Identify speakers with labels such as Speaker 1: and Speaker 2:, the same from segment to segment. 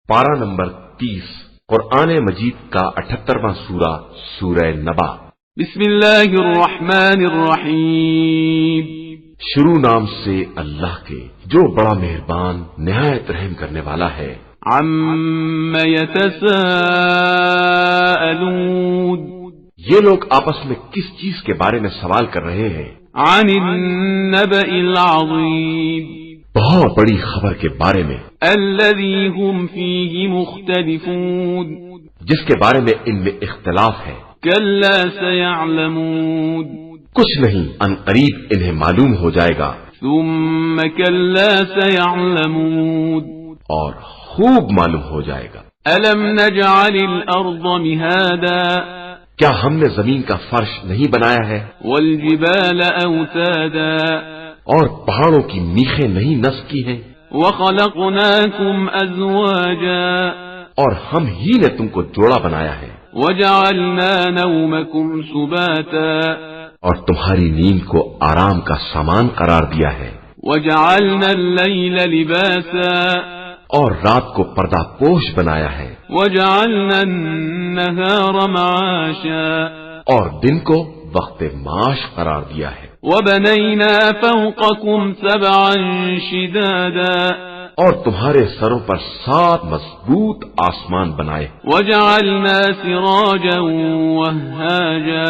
Speaker 1: پارہ نمبر 30 قرآن مجید کا 78واں سورہ سورہ نبا۔
Speaker 2: بسم اللہ الرحمن الرحیم۔
Speaker 1: شروع نام سے اللہ کے جو بڑا مہربان نہایت رحم کرنے والا ہے۔
Speaker 2: عم یتساءلون،
Speaker 1: یہ لوگ آپس میں کس چیز کے بارے میں سوال کر رہے ہیں؟
Speaker 2: عن النبأ العظیم،
Speaker 1: بہت بڑی خبر کے بارے میں،
Speaker 2: الذی هم فیہ مختلفون،
Speaker 1: جس کے بارے میں ان میں اختلاف ہے۔
Speaker 2: کلا سیعلمون،
Speaker 1: کچھ نہیں، ان قریب انہیں معلوم ہو جائے گا۔
Speaker 2: ثم کلا سیعلمون،
Speaker 1: اور خوب معلوم ہو جائے گا۔
Speaker 2: الم نجعل الارض مہادا،
Speaker 1: کیا ہم نے زمین کا فرش نہیں بنایا ہے؟
Speaker 2: والجبال اوتادا،
Speaker 1: اور پہاڑوں کی میخیں نہیں نصب کی ہیں؟
Speaker 2: وخلقناکم ازواجا،
Speaker 1: اور ہم ہی نے تم کو جوڑا بنایا ہے۔
Speaker 2: وجعلنا نومکم سباتا،
Speaker 1: اور تمہاری نیند کو آرام کا سامان قرار دیا ہے۔
Speaker 2: وجعلنا اللیل لباسا،
Speaker 1: اور رات کو پردہ پوش بنایا ہے۔
Speaker 2: وجعلنا النہار معاشا،
Speaker 1: اور دن کو وقت معاش قرار دیا ہے۔
Speaker 2: وبنینا فوقکم سبعا شدادا،
Speaker 1: اور تمہارے سروں پر 7 مضبوط آسمان بنائے۔
Speaker 2: وجعلنا سراجا وہاجا،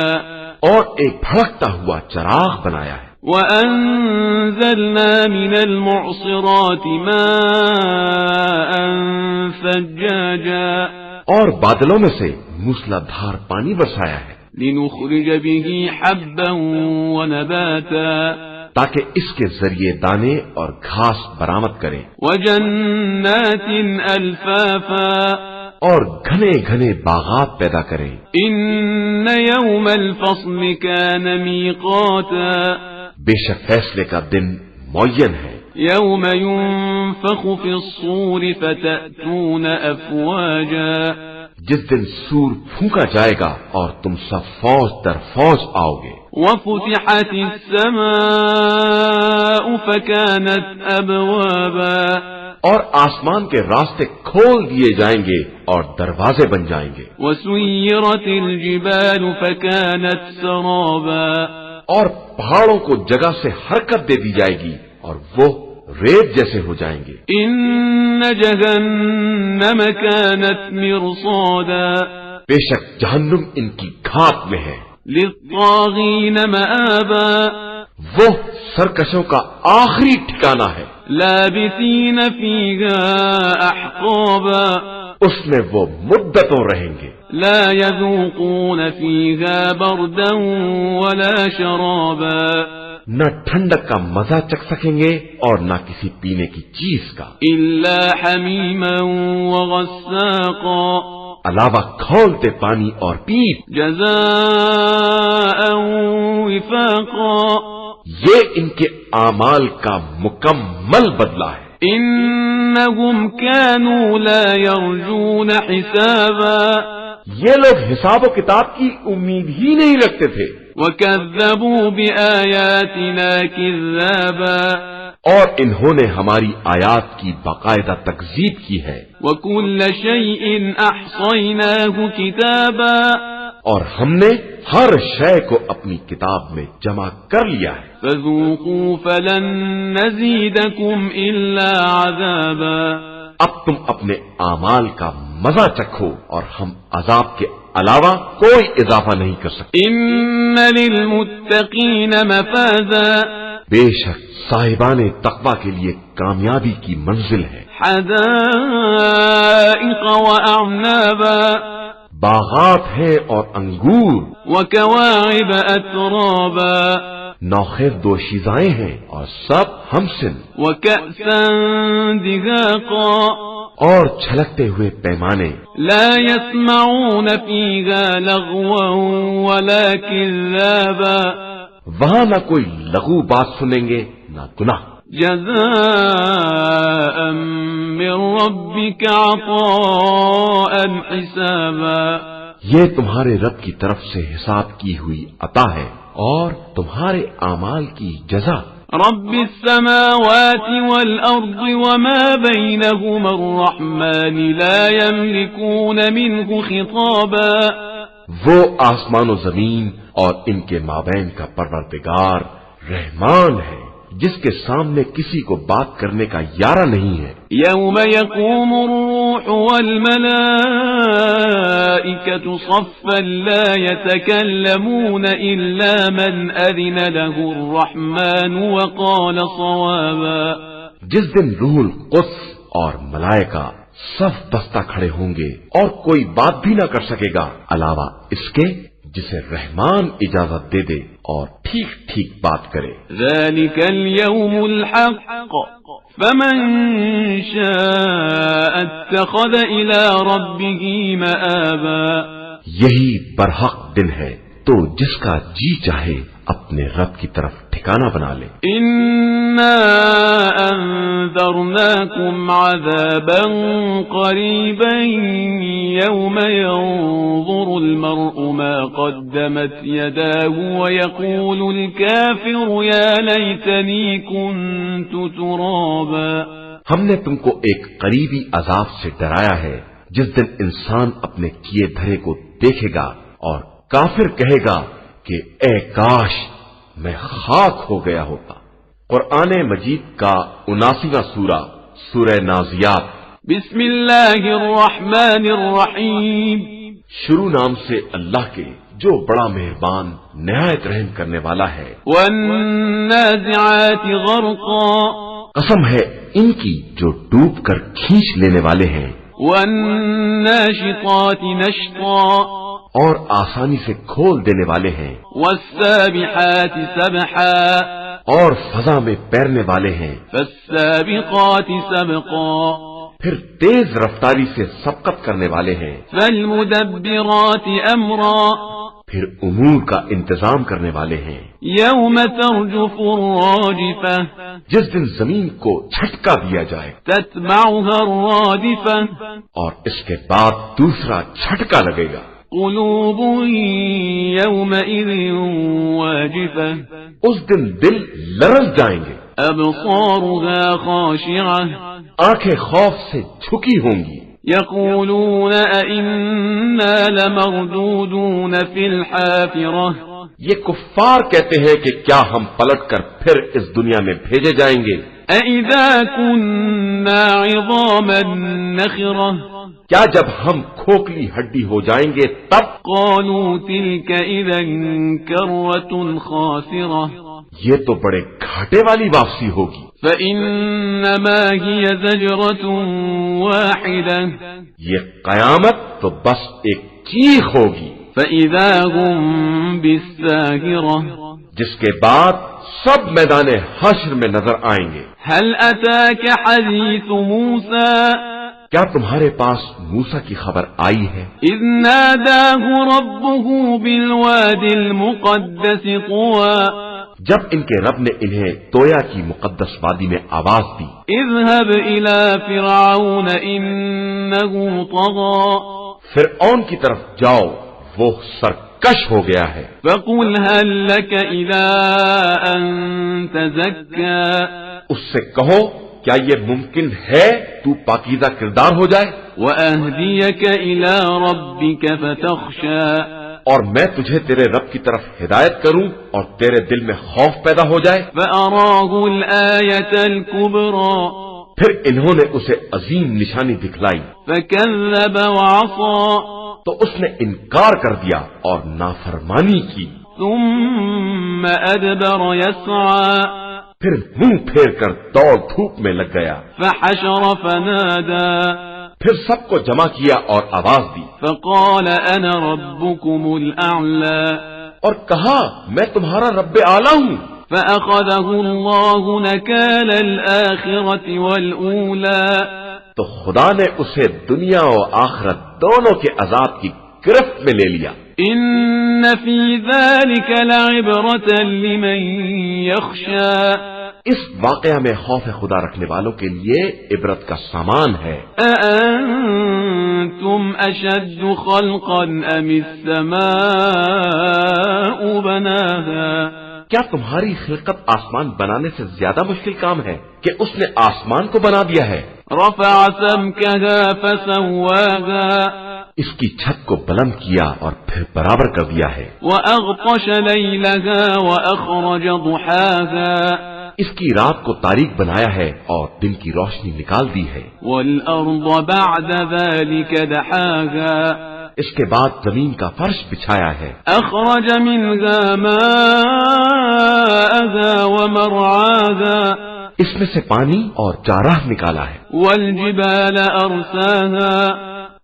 Speaker 1: اور ایک بھڑکتا ہوا چراغ بنایا ہے۔
Speaker 2: وَأَنزَلْنَا مِنَ الْمُعْصِرَاتِ مَاءً ثَجَّاجًا،
Speaker 1: اور بادلوں میں سے موسلا دھار پانی برسایا ہے،
Speaker 2: لِنُخْرِجَ بِهِ حَبًّا وَنَبَاتًا،
Speaker 1: تاکہ اس کے ذریعے دانے اور گھاس برآمد کریں۔
Speaker 2: وَجَنَّاتٍ أَلْفَافًا،
Speaker 1: اور گھنے گھنے باغات پیدا کریں۔
Speaker 2: إِنَّ يَوْمَ الْفَصْلِ كَانَ مِيقَاتًا،
Speaker 1: بے شک فیصلے کا دن معین ہے۔
Speaker 2: يَوْمَ يُنفَخُ فِي الصُّورِ فَتَأْتُونَ أَفْوَاجًا،
Speaker 1: جس دن سور پھونکا جائے گا اور تم سب فوج در فوج آؤ گے۔
Speaker 2: وَفُتِحَتِ السَّمَاءُ فَكَانَتْ أَبْوَابًا،
Speaker 1: اور آسمان کے راستے کھول دیے جائیں گے اور دروازے بن جائیں گے۔
Speaker 2: وَسُيِّرَتِ الْجِبَالُ فَكَانَتْ سَرَابًا،
Speaker 1: اور پہاڑوں کو جگہ سے حرکت دے دی جائے گی اور وہ ریت جیسے ہو جائیں گے۔
Speaker 2: إِنَّ جَهَنَّمَ كَانَتْ مِرْصَادًا،
Speaker 1: بے شک جہنم ان کی گھات میں ہے۔
Speaker 2: لِلطَّاغِينَ مَآبًا،
Speaker 1: وہ سرکشوں کا آخری ٹھکانہ ہے۔
Speaker 2: لَابِثِينَ فِيهَا أَحْقَابًا،
Speaker 1: اس میں وہ مدتوں رہیں گے۔
Speaker 2: لَا يَذُوقُونَ فِيهَا بَرْدًا وَلَا شَرَابًا،
Speaker 1: نہ ٹھنڈک کا مزہ چکھ سکیں گے اور نہ کسی پینے کی چیز کا،
Speaker 2: إِلَّا حَمِيمًا وَغَسَّاقًا،
Speaker 1: علاوہ کھولتے پانی اور پیپ۔
Speaker 2: جزاء وفاقا،
Speaker 1: یہ ان کے اعمال کا مکمل بدلہ ہے۔
Speaker 2: انہم كانوا لا يرجون حسابا،
Speaker 1: یہ لوگ حساب و کتاب کی امید ہی نہیں رکھتے تھے،
Speaker 2: وكذبوا بآياتنا كذابا،
Speaker 1: اور انہوں نے ہماری آیات کی باقاعدہ تکذیب کی ہے۔
Speaker 2: وكل شيء أحصيناه كتابا،
Speaker 1: اور ہم نے ہر شے کو اپنی کتاب میں جمع کر لیا ہے۔
Speaker 2: فذوقوا فلن نزيدكم إلا عذابا،
Speaker 1: اب تم اپنے اعمال کا مزہ چکھو اور ہم عذاب کے علاوہ کوئی اضافہ نہیں کر سکتے۔
Speaker 2: إن للمتقين مفازا،
Speaker 1: بے شک صاحبان تقوی کے لیے کامیابی کی منزل ہے۔
Speaker 2: حدائق وأعنابا،
Speaker 1: باغات ہیں اور انگور،
Speaker 2: وكواعب أترابا،
Speaker 1: نوخیز دوشیزائیں ہیں اور سب ہمسن،
Speaker 2: وكأسا دهاقا،
Speaker 1: اور چھلکتے ہوئے پیمانے۔
Speaker 2: لا يسمعون فيها لغوا ولا كذابا،
Speaker 1: وہاں نہ کوئی لغو بات سنیں گے نہ گناہ۔
Speaker 2: جزاء من ربك عطاء حسابا،
Speaker 1: یہ تمہارے رب کی طرف سے حساب کی ہوئی عطا ہے اور تمہارے اعمال کی جزا۔
Speaker 2: رب السماوات والأرض وما بينهما الرحمن لا يملكون منه خطابا.
Speaker 1: وہ آسمان و زمین اور ان کے مابین کا پروردگار رحمان ہے جس کے سامنے کسی کو بات کرنے کا یارہ نہیں ہے.
Speaker 2: يوم يقوم الروح والملائكة صفا لا يتكلمون إلا من أذن له الرحمن وقال صوابا.
Speaker 1: جس دن روح القدس اور ملائکہ صف بستہ کھڑے ہوں گے اور کوئی بات بھی نہ کر سکے گا علاوہ اس کے جسے رحمان اجازت دے دے اور ٹھیک ٹھیک بات کرے.
Speaker 2: ذلك اليوم الحق فمن شاء اتخذ إلى ربه مآبا.
Speaker 1: یہی برحق دن ہے تو جس کا جی چاہے اپنے رب کی طرف ٹھکانہ بنا لے.
Speaker 2: إنا أنذرناكم عذابا قريبا يوم ينظر المرء ما قدمت يداه ويقول الكافر يا ليتني كنت ترابا.
Speaker 1: ہم نے تم کو ایک قریبی عذاب سے ڈرایا ہے جس دن انسان اپنے کیے دھرے کو دیکھے گا اور کافر کہے گا کہ اے کاش میں خاک ہو گیا ہوتا. قرآن مجید کا 79واں سورہ سورہ نازیات.
Speaker 2: بسم اللہ الرحمن الرحیم.
Speaker 1: شروع نام سے اللہ کے جو بڑا مہربان نہایت رحم کرنے والا ہے.
Speaker 2: والنازعات غرقا.
Speaker 1: قسم ہے ان کی جو ڈوب کر کھینچ لینے والے ہیں.
Speaker 2: والناشطات نشطا.
Speaker 1: اور آسانی سے کھول دینے والے ہیں.
Speaker 2: والسابحات سبحا.
Speaker 1: اور فضا میں پیرنے والے ہیں.
Speaker 2: فالسابقات سبقا.
Speaker 1: پھر تیز رفتاری سے سبقت کرنے والے ہیں.
Speaker 2: فالمدبرات امرا.
Speaker 1: پھر امور کا انتظام کرنے والے ہیں.
Speaker 2: یوم ترجف الراجفہ.
Speaker 1: جس دن زمین کو جھٹکا دیا جائے.
Speaker 2: تتبعها الرادفہ.
Speaker 1: اور اس کے بعد دوسرا جھٹکا لگے گا.
Speaker 2: قلوب یومئذ واجفہ.
Speaker 1: اس دن دل لرز جائیں گے.
Speaker 2: ابصارها خاشعہ.
Speaker 1: آنکھیں خوف سے جھکی ہوں گی.
Speaker 2: یقولون ائنا لمردودون فی الحافرہ.
Speaker 1: یہ کفار کہتے ہیں کہ کیا ہم پلٹ کر پھر اس دنیا میں بھیجے جائیں گے.
Speaker 2: اذا كنا عظاما نخرہ.
Speaker 1: کیا جب ہم کھوکھلی ہڈی ہو جائیں گے تب.
Speaker 2: قالوا تلك اذا کرۃ خاسرہ.
Speaker 1: یہ تو بڑے گھاٹے والی واپسی ہوگی.
Speaker 2: فإنما هي زجرة واحدة.
Speaker 1: یہ قیامت تو بس ایک چیخ ہوگی.
Speaker 2: فإذا هم بالساهرة.
Speaker 1: جس کے بعد سب میدان حشر میں نظر آئیں گے.
Speaker 2: هل أتاك حديث موسى.
Speaker 1: کیا تمہارے پاس موسیٰ کی خبر آئی ہے؟
Speaker 2: اذ ناداه ربه بالوادي المقدس طوى.
Speaker 1: جب ان کے رب نے انہیں تویا کی مقدس وادی میں آواز دی.
Speaker 2: اذهب إلى فرعون إنه طغى.
Speaker 1: فرعون کی طرف جاؤ وہ سرکش ہو گیا ہے.
Speaker 2: فقل هل لك إلى أن تزكى.
Speaker 1: اس سے کہو کیا یہ ممکن ہے تو پاکیزہ کردار ہو جائے.
Speaker 2: وأهديك إلى ربك فتخشى.
Speaker 1: اور میں تجھے تیرے رب کی طرف ہدایت کروں اور تیرے دل میں خوف پیدا ہو جائے.
Speaker 2: فأراه الآية الكبرى.
Speaker 1: پھر انہوں نے اسے عظیم نشانی دکھلائی.
Speaker 2: فكذب وعصى.
Speaker 1: تو اس نے انکار کر دیا اور نافرمانی کی.
Speaker 2: ثم أدبر يسعى.
Speaker 1: پھر منہ پھیر کر دوڑ دھوپ میں لگ گیا.
Speaker 2: فحشر فنادى.
Speaker 1: پھر سب کو جمع کیا اور آواز دی.
Speaker 2: فقال أنا ربكم الأعلى.
Speaker 1: اور کہا میں تمہارا رب اعلیٰ ہوں.
Speaker 2: فأخذه الله نكال الآخرة والأولى.
Speaker 1: تو خدا نے اسے دنیا و آخرت دونوں کے عذاب کی گرفت میں لے لیا.
Speaker 2: إن في ذلك لعبرة لمن يخشى.
Speaker 1: اس واقعہ میں خوف خدا رکھنے والوں کے لیے عبرت کا سامان ہے.
Speaker 2: أأنتم أشد خلقا أم السماء بناها.
Speaker 1: کیا تمہاری خلقت آسمان بنانے سے زیادہ مشکل کام ہے کہ اس نے آسمان کو بنا دیا ہے؟
Speaker 2: رفع سمكها فسواها
Speaker 1: اس کی چھت کو بلند کیا اور پھر برابر کر دیا ہے۔
Speaker 2: وأغطش ليلها وأخرج ضحاها
Speaker 1: اس کی رات کو تاریک بنایا ہے اور دن کی روشنی نکال دی ہے۔
Speaker 2: والأرض بعد ذلك دحاها
Speaker 1: اس کے بعد زمین کا فرش بچھایا ہے۔
Speaker 2: أخرج منها ماءها ومرعاها
Speaker 1: اس میں سے پانی اور چارہ نکالا ہے۔
Speaker 2: والجبال أرساها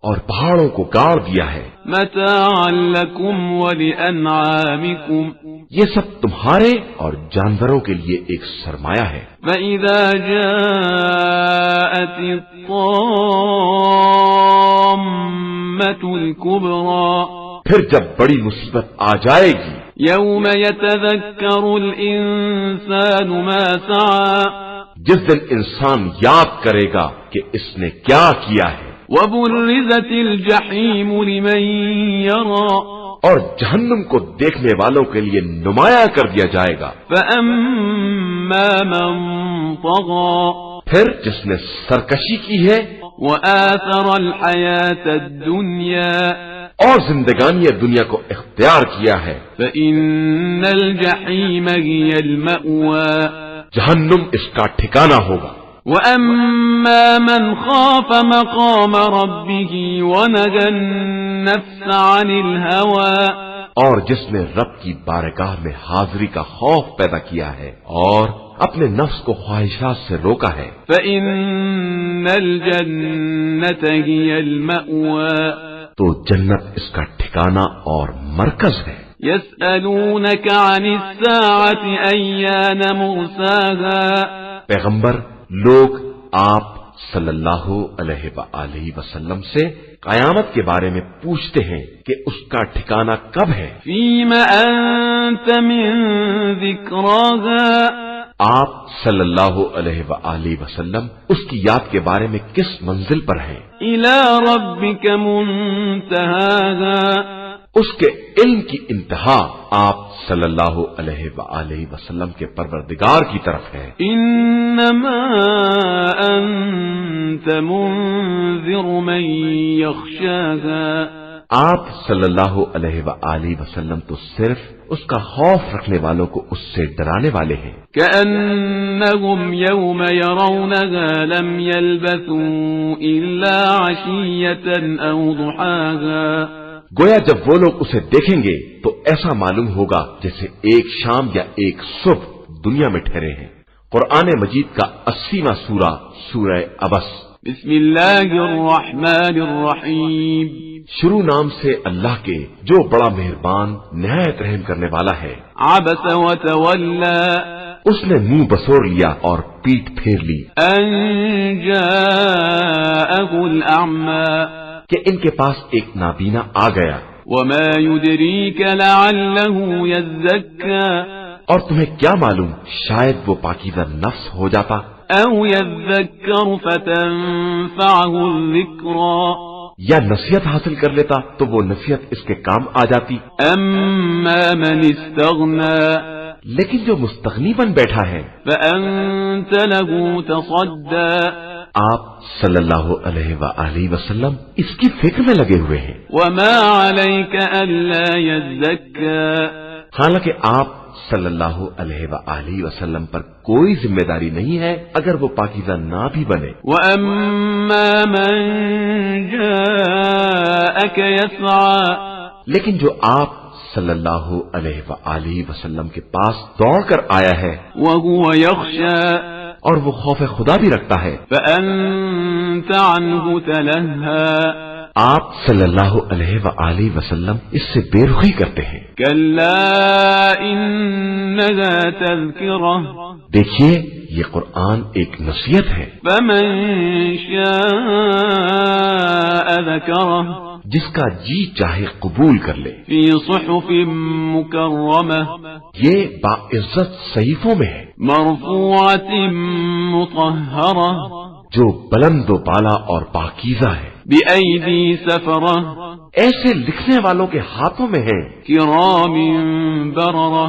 Speaker 1: اور پہاڑوں کو گاڑ دیا ہے۔
Speaker 2: متاعا لكم ولأنعامكم
Speaker 1: یہ سب تمہارے اور جانوروں کے لیے ایک سرمایہ ہے۔
Speaker 2: فإذا جاءت الطامة الكبرى
Speaker 1: پھر جب بڑی مصیبت آ جائے گی،
Speaker 2: يوم يتذكر الإنسان ما سعى
Speaker 1: جس دن انسان یاد کرے گا کہ اس نے کیا کیا ہے،
Speaker 2: وبرزت الجحيم لمن يرى
Speaker 1: اور جہنم کو دیکھنے والوں کے لیے نمایاں کر دیا جائے گا۔
Speaker 2: فأما من طغى
Speaker 1: پھر جس نے سرکشی کی ہے
Speaker 2: وآثر الحياة الدنيا
Speaker 1: اور زندگانی دنیا کو اختیار کیا ہے،
Speaker 2: فإن الجحيم هي المأوى
Speaker 1: جہنم اس کا ٹھکانہ ہوگا۔
Speaker 2: وأما من خاف مقام ربه ونهى النفس عن الهوى
Speaker 1: اور جس نے رب کی بارگاہ میں حاضری کا خوف پیدا کیا ہے اور اپنے نفس کو خواہشات سے روکا ہے،
Speaker 2: فإن الجنة هي المأوى
Speaker 1: تو جنت اس کا ٹھکانہ اور مرکز ہے۔
Speaker 2: يسألونك عن الساعة أيان مرساها
Speaker 1: پیغمبر، لوگ آپ صلی اللہ علیہ وآلہ وسلم سے قیامت کے بارے میں پوچھتے ہیں کہ اس کا ٹھکانہ کب ہے۔
Speaker 2: فيم أنت من ذكراها
Speaker 1: آپ صلی اللہ علیہ وآلہ وسلم اس کی یاد کے بارے میں کس منزل پر ہیں؟
Speaker 2: إلى ربك منتهاها
Speaker 1: اس کے علم کی انتہا آپ صلی اللہ علیہ وآلہ وسلم کے پروردگار کی طرف ہے۔
Speaker 2: إنما أنت منذر من يخشاها
Speaker 1: آپ صلی اللہ علیہ وآلہ وسلم تو صرف اس کا خوف رکھنے والوں کو اس سے ڈرانے والے ہیں۔
Speaker 2: كأنهم يوم يرونها لم يلبثوا إلا عشية أو ضحاها
Speaker 1: گویا جب وہ لوگ اسے دیکھیں گے تو ایسا معلوم ہوگا جیسے ایک شام یا ایک صبح دنیا میں ٹھہرے ہیں۔ قرآن مجید کا 80واں سورہ سورہ عبس۔
Speaker 2: بسم اللہ الرحمن الرحیم
Speaker 1: شروع نام سے اللہ کے جو بڑا مہربان نہایت رحم کرنے والا ہے۔
Speaker 2: عبس وتولى
Speaker 1: اس نے منہ بسور لیا اور پیٹھ پھیر لی
Speaker 2: ان جاءه الأعمى
Speaker 1: کہ ان کے پاس ایک نابینا آ گیا۔
Speaker 2: وما يدريك لعله يزكى
Speaker 1: اور تمہیں کیا معلوم شاید وہ پاکیزہ نفس ہو جاتا،
Speaker 2: أو يذكر فتنفعه الذكرى
Speaker 1: یا نصیحت حاصل کر لیتا تو وہ نصیحت اس کے کام آ جاتی۔
Speaker 2: أما من استغنى
Speaker 1: لیکن جو مستغنی بن بیٹھا ہے،
Speaker 2: فأنت له تصدى
Speaker 1: آپ صلی اللہ علیہ وآلہ وسلم اس کی فکر میں لگے ہوئے ہیں۔
Speaker 2: وما عليك ألا يزكى
Speaker 1: حالانکہ آپ صلی اللہ علیہ وآلہ وسلم پر کوئی ذمہ داری نہیں ہے اگر وہ پاکیزہ نہ بھی بنے۔
Speaker 2: وأما من جاءك يسعى
Speaker 1: لیکن جو آپ صلی اللہ علیہ وآلہ وسلم کے پاس دوڑ کر آیا ہے
Speaker 2: وهو يخشى
Speaker 1: اور وہ خوف خدا بھی رکھتا ہے،
Speaker 2: فأنت عنه تلهى
Speaker 1: آپ صلی اللہ علیہ وآلہ وسلم اس سے بے رخی کرتے ہیں۔
Speaker 2: كلا إنها تذكرة
Speaker 1: دیکھیے یہ قرآن ایک نصیحت ہے،
Speaker 2: فمن شاء ذكره
Speaker 1: جس کا جی چاہے قبول کر لے۔
Speaker 2: في صحف مكرمة
Speaker 1: یہ باعزت صحیفوں میں ہے
Speaker 2: مرفوعة مطهرة
Speaker 1: جو بلند و بالا اور پاکیزہ ہے،
Speaker 2: بأيدي سفرة
Speaker 1: ایسے لکھنے والوں کے ہاتھوں میں ہے
Speaker 2: كرام بررة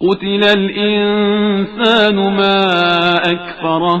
Speaker 2: قتل الإنسان ما أكفره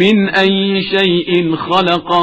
Speaker 2: من أي شيء خلقه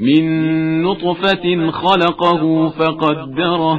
Speaker 2: من نطفة خلقه فقدره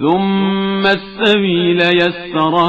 Speaker 2: ثم السبيل يسره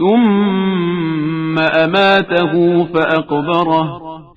Speaker 2: ثم أماته فأقبره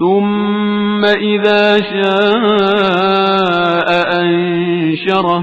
Speaker 2: ثم إذا شاء أنشره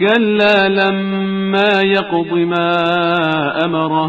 Speaker 2: كلا لما يقض ما أمره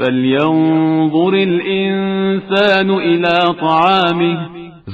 Speaker 2: فلينظر الإنسان إلى طعامه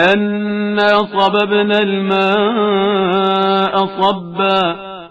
Speaker 2: أنا صببنا الماء صبا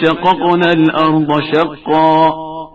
Speaker 2: شققنا الأرض شقا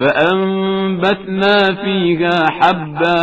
Speaker 2: فأنبتنا فيها حبا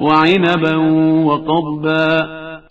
Speaker 2: وعنبا وقضبا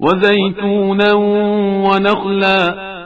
Speaker 2: وزيتونا ونخلا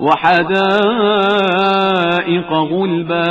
Speaker 2: وحدائق غلبا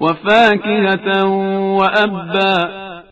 Speaker 2: وفاكهة وأبا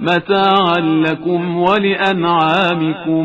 Speaker 2: متاعا لكم ولأنعامكم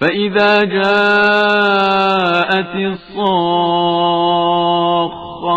Speaker 2: فإذا جاءت الصاخة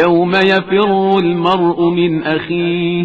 Speaker 2: يوم يفر المرء من أخيه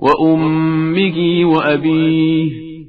Speaker 2: وأمه وأبيه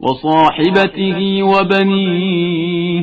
Speaker 2: وصاحبته وبنيه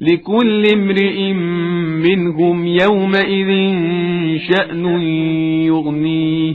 Speaker 2: لكل امرئ منهم يومئذ شأن يغنيه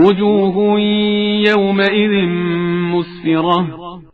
Speaker 2: وجوه يومئذ مسفرة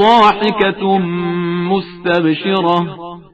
Speaker 2: ضاحكة مستبشرة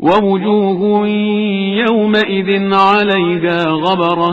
Speaker 2: ووجوه يومئذ عليها غبرة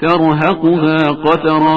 Speaker 2: ترهقها قترة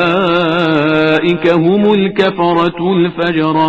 Speaker 2: أولئك هم الكفرة الفجرة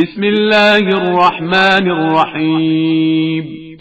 Speaker 2: بسم الله الرحمن الرحيم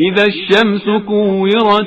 Speaker 2: إذا الشمس كورت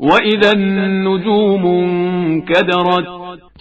Speaker 2: وإذا النجوم انكدرت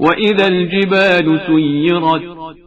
Speaker 2: وإذا الجبال سيرت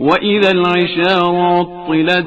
Speaker 2: وإذا العشار عطلت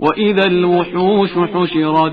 Speaker 2: وإذا الوحوش حشرت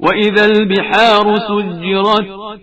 Speaker 2: وإذا البحار سجرت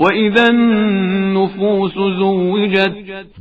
Speaker 2: وإذا النفوس زوجت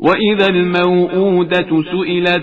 Speaker 2: وإذا الموءودة سئلت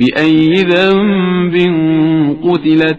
Speaker 2: بأي ذنب قتلت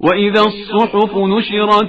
Speaker 2: وإذا الصحف نشرت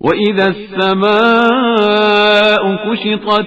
Speaker 2: وإذا السماء كشطت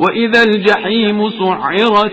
Speaker 2: وإذا الجحيم سعرت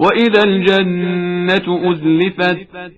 Speaker 2: وإذا الجنة أزلفت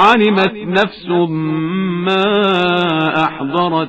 Speaker 2: علمت نفس ما أحضرت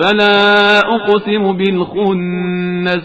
Speaker 2: فلا أقسم بالخنس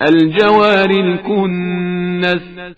Speaker 2: الجوار الكنس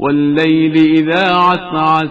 Speaker 2: والليل إذا عسعس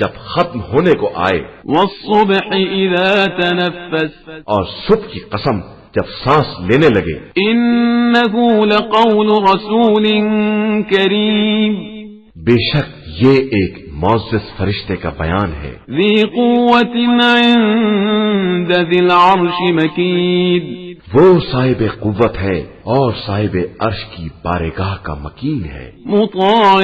Speaker 1: جب ختم ہونے کو آئے،
Speaker 2: والصبح إذا تنفس
Speaker 1: اور صبح کی قسم جب سانس لینے لگے،
Speaker 2: إنه لقول رسول كريم
Speaker 1: بے شک یہ ایک معزز فرشتے کا بیان ہے،
Speaker 2: ذي قوة عند ذي العرش مكين
Speaker 1: وہ صاحب قوت ہے اور صاحب عرش کی بارگاہ کا مکین ہے،
Speaker 2: مطاع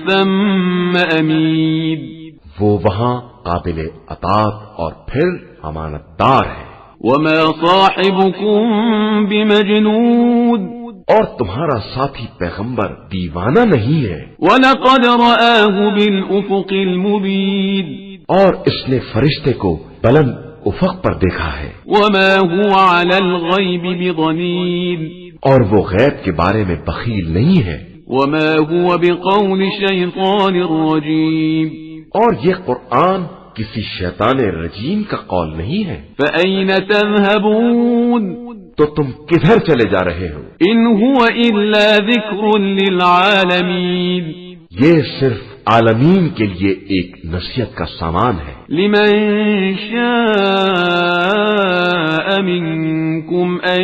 Speaker 2: ثم أمين
Speaker 1: وہ وہاں قابل اطاعت اور پھر امانت دار ہے،
Speaker 2: وما صاحبكم بمجنون
Speaker 1: اور تمہارا ساتھی پیغمبر دیوانہ نہیں ہے،
Speaker 2: ولقد رآه بالأفق المبين
Speaker 1: اور اس نے فرشتے کو بلند افق پر دیکھا ہے،
Speaker 2: وما هو على الغيب بضنين
Speaker 1: اور وہ غیب کے بارے میں بخیل نہیں ہے،
Speaker 2: وما هو بقول شيطان رجيم
Speaker 1: اور یہ قرآن کسی شیطان رجیم کا قول نہیں ہے،
Speaker 2: فأين تذهبون
Speaker 1: تو تم کدھر چلے جا رہے ہو؟
Speaker 2: إن هو إلا ذكر للعالمين
Speaker 1: یہ صرف عالمین کے لیے ایک نصیحت کا سامان ہے،
Speaker 2: لمن شاء منكم أن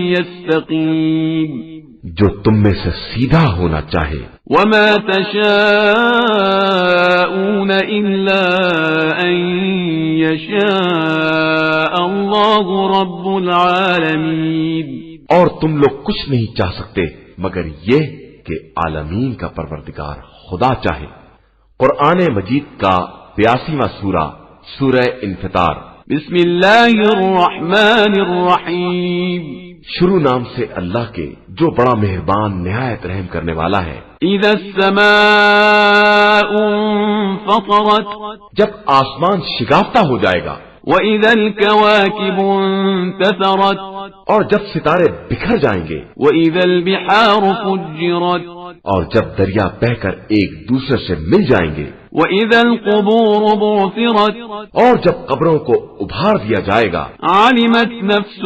Speaker 2: يستقيم
Speaker 1: جو تم میں سے سیدھا ہونا چاہے،
Speaker 2: وما تشاءون إلا أن يشاء الله رب العالمين
Speaker 1: اور تم لوگ کچھ نہیں چاہ سکتے مگر یہ کہ عالمین کا پروردگار خدا چاہے۔ قرآن مجید کا 82واں سورہ، سورہ انفطار۔
Speaker 2: بسم اللہ الرحمن الرحیم
Speaker 1: شروع نام سے اللہ کے جو بڑا مہربان نہایت رحم کرنے والا ہے۔
Speaker 2: اذا السماء انفطرت
Speaker 1: جب آسمان شگافتہ ہو جائے گا،
Speaker 2: واذا الكواكب انتثرت
Speaker 1: اور جب ستارے بکھر جائیں گے،
Speaker 2: واذا البحار فجرت
Speaker 1: اور جب دریا بہ کر ایک دوسرے سے مل جائیں گے،
Speaker 2: واذا القبور بعثرت
Speaker 1: اور جب قبروں کو ابھار دیا جائے گا،
Speaker 2: علمت نفس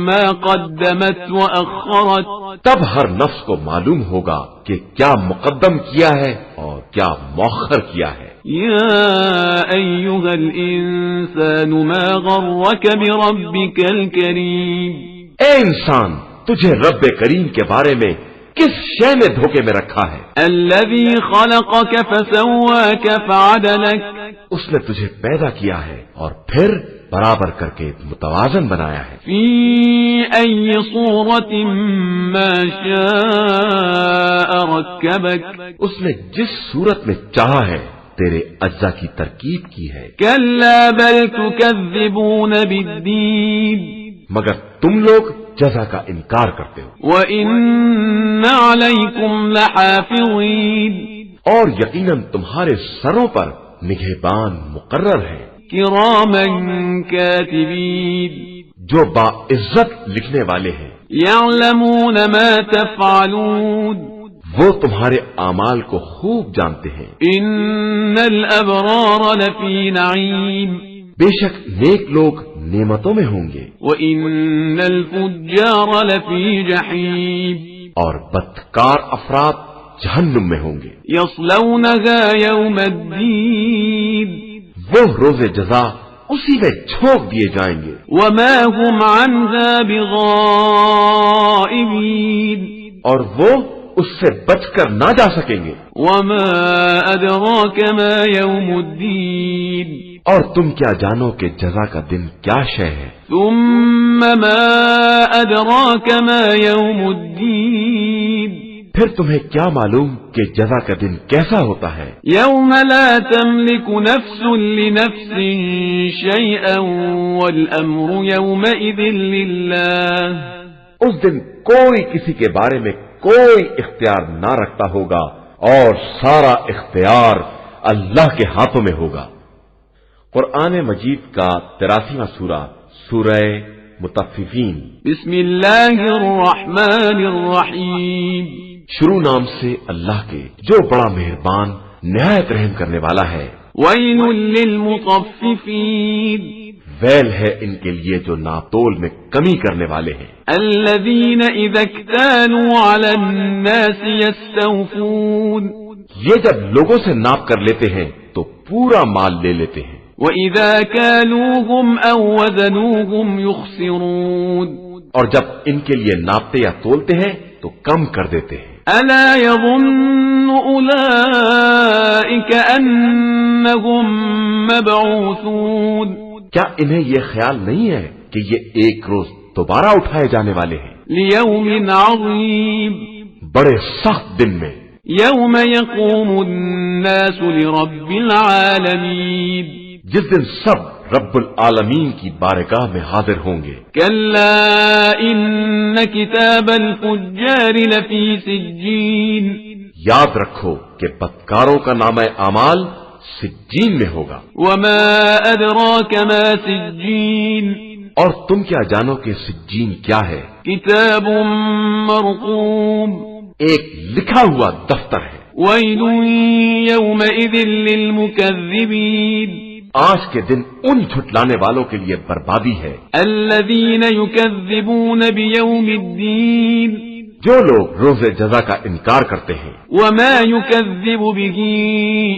Speaker 2: ما قدمت واخرت
Speaker 1: تب ہر نفس کو معلوم ہوگا کہ کیا مقدم کیا ہے اور کیا مؤخر کیا ہے۔
Speaker 2: یا ایھا الانسان ما غرک بربک الکریم
Speaker 1: اے انسان، تجھے رب کریم کے بارے میں کس شے نے دھوکے میں رکھا ہے؟
Speaker 2: الذی خلقک فسواک فعدلک
Speaker 1: اس نے تجھے پیدا کیا ہے اور پھر برابر کر کے متوازن بنایا ہے۔
Speaker 2: فی ای صورت ما شاء رکبک
Speaker 1: اس نے جس صورت میں چاہا ہے تیرے اجزا کی ترکیب کی ہے۔
Speaker 2: کلا بل تکذبون بالدین
Speaker 1: مگر تم لوگ جزا کا انکار کرتے ہو،
Speaker 2: وَإِنَّ عَلَيْكُمْ لَحَافِظِينَ
Speaker 1: اور یقیناً تمہارے سروں پر نگہبان مقرر ہیں،
Speaker 2: كِرَامًا كَاتِبِينَ
Speaker 1: جو باعزت لکھنے والے ہیں،
Speaker 2: يَعْلَمُونَ مَا تَفْعَلُونَ
Speaker 1: وہ تمہارے اعمال کو خوب جانتے ہیں۔
Speaker 2: إِنَّ الْأَبْرَارَ لَفِي نَعِيمٍ
Speaker 1: بے شک نیک لوگ نعمتوں میں ہوں گے
Speaker 2: وَإِنَّ الْفُجَّارَ لَفِي جَحِيمٍ
Speaker 1: اور بدکار افراد جہنم میں ہوں گے۔
Speaker 2: يَصْلَوْنَهَا يَوْمَ الدِّينِ
Speaker 1: وہ روز جزا اسی میں جھونک دیے جائیں گے،
Speaker 2: وَمَا هُمْ عَنْهَا بِغَائِبِينَ
Speaker 1: اور وہ اس سے بچ کر نہ جا سکیں گے۔
Speaker 2: وَمَا أَدْرَاكَ مَا يَوْمُ الدِّينِ
Speaker 1: اور تم کیا جانو کہ جزا کا دن کیا شے ہے؟
Speaker 2: ثُمَّ مَا أَدْرَاكَ مَا يَوْمُ الدِّينِ
Speaker 1: پھر تمہیں کیا معلوم کہ جزا کا دن کیسا ہوتا ہے؟
Speaker 2: يَوْمَ لَا تَمْلِكُ نَفْسٌ لِنَفْسٍ شَيْئًا وَالْأَمْرُ يَوْمَئِذٍ لِلَّهِ
Speaker 1: اس دن کوئی کسی کے بارے میں کوئی اختیار نہ رکھتا ہوگا اور سارا اختیار اللہ کے ہاتھوں میں ہوگا۔ قرآن مجید کا 83واں سورہ، سورہ مطففین۔
Speaker 2: بسم اللہ الرحمن الرحیم
Speaker 1: شروع نام سے اللہ کے جو بڑا مہربان نہایت رحم کرنے والا ہے۔
Speaker 2: ویل للمطففین
Speaker 1: ویل ہے ان کے لیے جو ناپتول میں کمی کرنے والے ہیں۔
Speaker 2: الذین اذا اکتالوا علی الناس یستوفون
Speaker 1: یہ جب لوگوں سے ناپ کر لیتے ہیں تو پورا مال لے لیتے ہیں،
Speaker 2: وَإِذَا كَالُوهُمْ أَوْ وَزَنُوهُمْ يُخْسِرُونَ
Speaker 1: اور جب ان کے لیے ناپتے یا تولتے ہیں تو کم کر دیتے ہیں۔
Speaker 2: أَلَا يَظُنُّ أُولَئِكَ أَنَّهُمْ مَبْعُوثُونَ
Speaker 1: کیا انہیں یہ خیال نہیں ہے کہ یہ ایک روز دوبارہ اٹھائے جانے والے ہیں،
Speaker 2: لِيَوْمٍ عَظِيمٍ
Speaker 1: بڑے سخت دن میں،
Speaker 2: يَوْمَ يَقُومُ النَّاسُ لِرَبِّ الْعَالَمِينَ
Speaker 1: جس دن سب رب العالمین کی بارگاہ میں حاضر ہوں گے۔
Speaker 2: كَلَّا إِنَّ كِتَابَ الْفُجَّارِ لَفِي سِجِّينٍ
Speaker 1: یاد رکھو کہ بدکاروں کا نامہ اعمال سجین میں ہوگا۔
Speaker 2: وَمَا أَدْرَاكَ مَا سِجِّينٌ
Speaker 1: اور تم کیا جانو کہ سجین کیا ہے؟
Speaker 2: كِتَابٌ مَّرْقُومٌ
Speaker 1: ایک لکھا ہوا دفتر ہے۔
Speaker 2: وَيْلٌ يَوْمَئِذٍ لِّلْمُكَذِّبِينَ
Speaker 1: آج کے دن ان جھٹلانے والوں کے لیے بربادی ہے،
Speaker 2: الَّذِينَ يُكَذِّبُونَ بِيَوْمِ الدِّينِ
Speaker 1: جو لوگ روز جزا کا انکار کرتے ہیں۔
Speaker 2: وَمَا يُكَذِّبُ بِهِ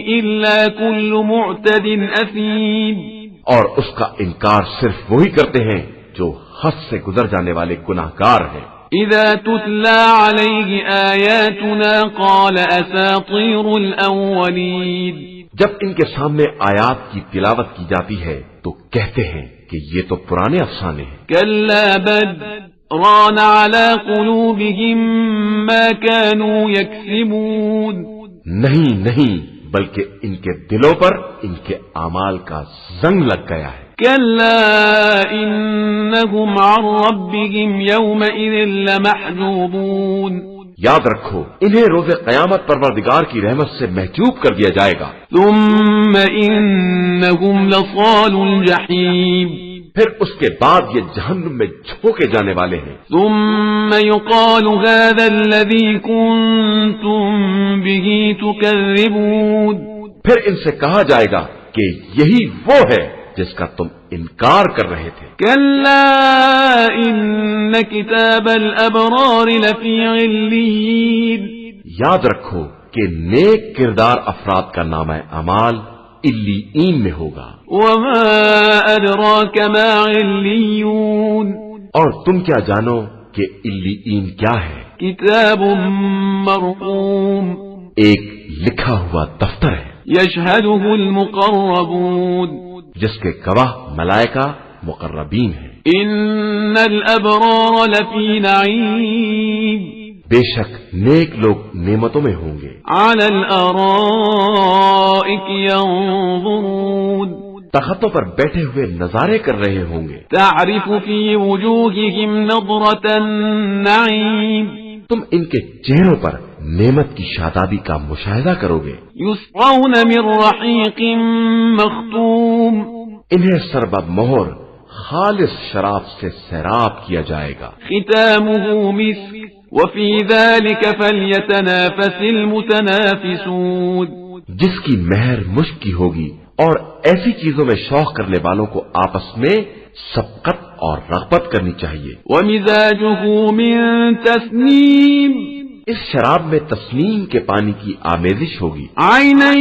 Speaker 2: إِلَّا كُلُّ مُعْتَدٍ أَثِيمٍ
Speaker 1: اور اس کا انکار صرف وہی کرتے ہیں جو حد سے گزر جانے والے گناہگار ہیں۔
Speaker 2: إِذَا تُتْلَى عَلَيْهِ آيَاتُنَا قَالَ أَسَاطِيرُ الْأَوَّلِينَ
Speaker 1: جب ان کے سامنے آیات کی تلاوت کی جاتی ہے تو کہتے ہیں کہ یہ تو پرانے افسانے ہیں۔
Speaker 2: كَلَّا بَلْ رَانَ عَلَى قُلُوبِهِم مَّا كَانُوا يَكْسِبُونَ
Speaker 1: نہیں بلکہ ان کے دلوں پر ان کے اعمال کا زنگ لگ گیا ہے۔
Speaker 2: كَلَّا إِنَّهُمْ عَن رَّبِّهِمْ يَوْمَئِذٍ لَّمَحْجُوبُونَ
Speaker 1: یاد رکھو انہیں روز قیامت پروردگار کی رحمت سے محجوب کر دیا جائے گا۔
Speaker 2: ثُمَّ إِنَّهُمْ لَصَالُو الْجَحِيمِ
Speaker 1: پھر اس کے بعد یہ جہنم میں جھونکے جانے والے ہیں۔
Speaker 2: ثُمَّ يُقَالُ هَذَا الَّذِي كُنتُم بِهِ تُكَذِّبُونَ
Speaker 1: پھر ان سے کہا جائے گا کہ یہی وہ ہے جس کا تم انکار کر رہے تھے۔
Speaker 2: كَلَّا إِنَّ كِتَابَ الْأَبْرَارِ لَفِي عِلِّيِّينَ
Speaker 1: یاد رکھو کہ نیک کردار افراد کا نامہ اعمال علیین میں ہوگا۔
Speaker 2: وَمَا أَدْرَاكَ مَا عِلِّيُّونَ
Speaker 1: اور تم کیا جانو کہ علیین کیا ہے؟
Speaker 2: كِتَابٌ مَّرْقُومٌ
Speaker 1: ایک لکھا ہوا دفتر ہے
Speaker 2: يَشْهَدُهُ الْمُقَرَّبُونَ
Speaker 1: جس کے گواہ ملائکہ مقربین ہیں۔
Speaker 2: إِنَّ الْأَبْرَارَ لَفِي نَعِيمٍ
Speaker 1: بے شک نیک لوگ نعمتوں میں ہوں گے۔
Speaker 2: عَلَى الْأَرَائِكِ يَنظُرُونَ
Speaker 1: تختوں پر بیٹھے ہوئے نظارے کر رہے ہوں گے۔
Speaker 2: تَعْرِفُ فِي وُجُوهِهِمْ نَضْرَةَ النَّعِيمِ
Speaker 1: تم ان کے چہروں پر نعمت کی شادابی کا مشاہدہ کرو گے۔
Speaker 2: يُسْقَوْنَ مِن رَّحِيقٍ مَّخْتُومٍ
Speaker 1: انہیں سربب مہر خالص شراب سے سیراب کیا جائے گا۔
Speaker 2: ختامه مسك وفي ذلك فليتنافس المتنافسون
Speaker 1: جس کی مہر مشک کی ہوگی اور ایسی چیزوں میں شوق کرنے والوں کو آپس میں سبقت اور رغبت کرنی چاہیے۔
Speaker 2: ومزاجه من تسنیم
Speaker 1: اس شراب میں تسنیم کے پانی کی آمیزش ہوگی۔
Speaker 2: عینا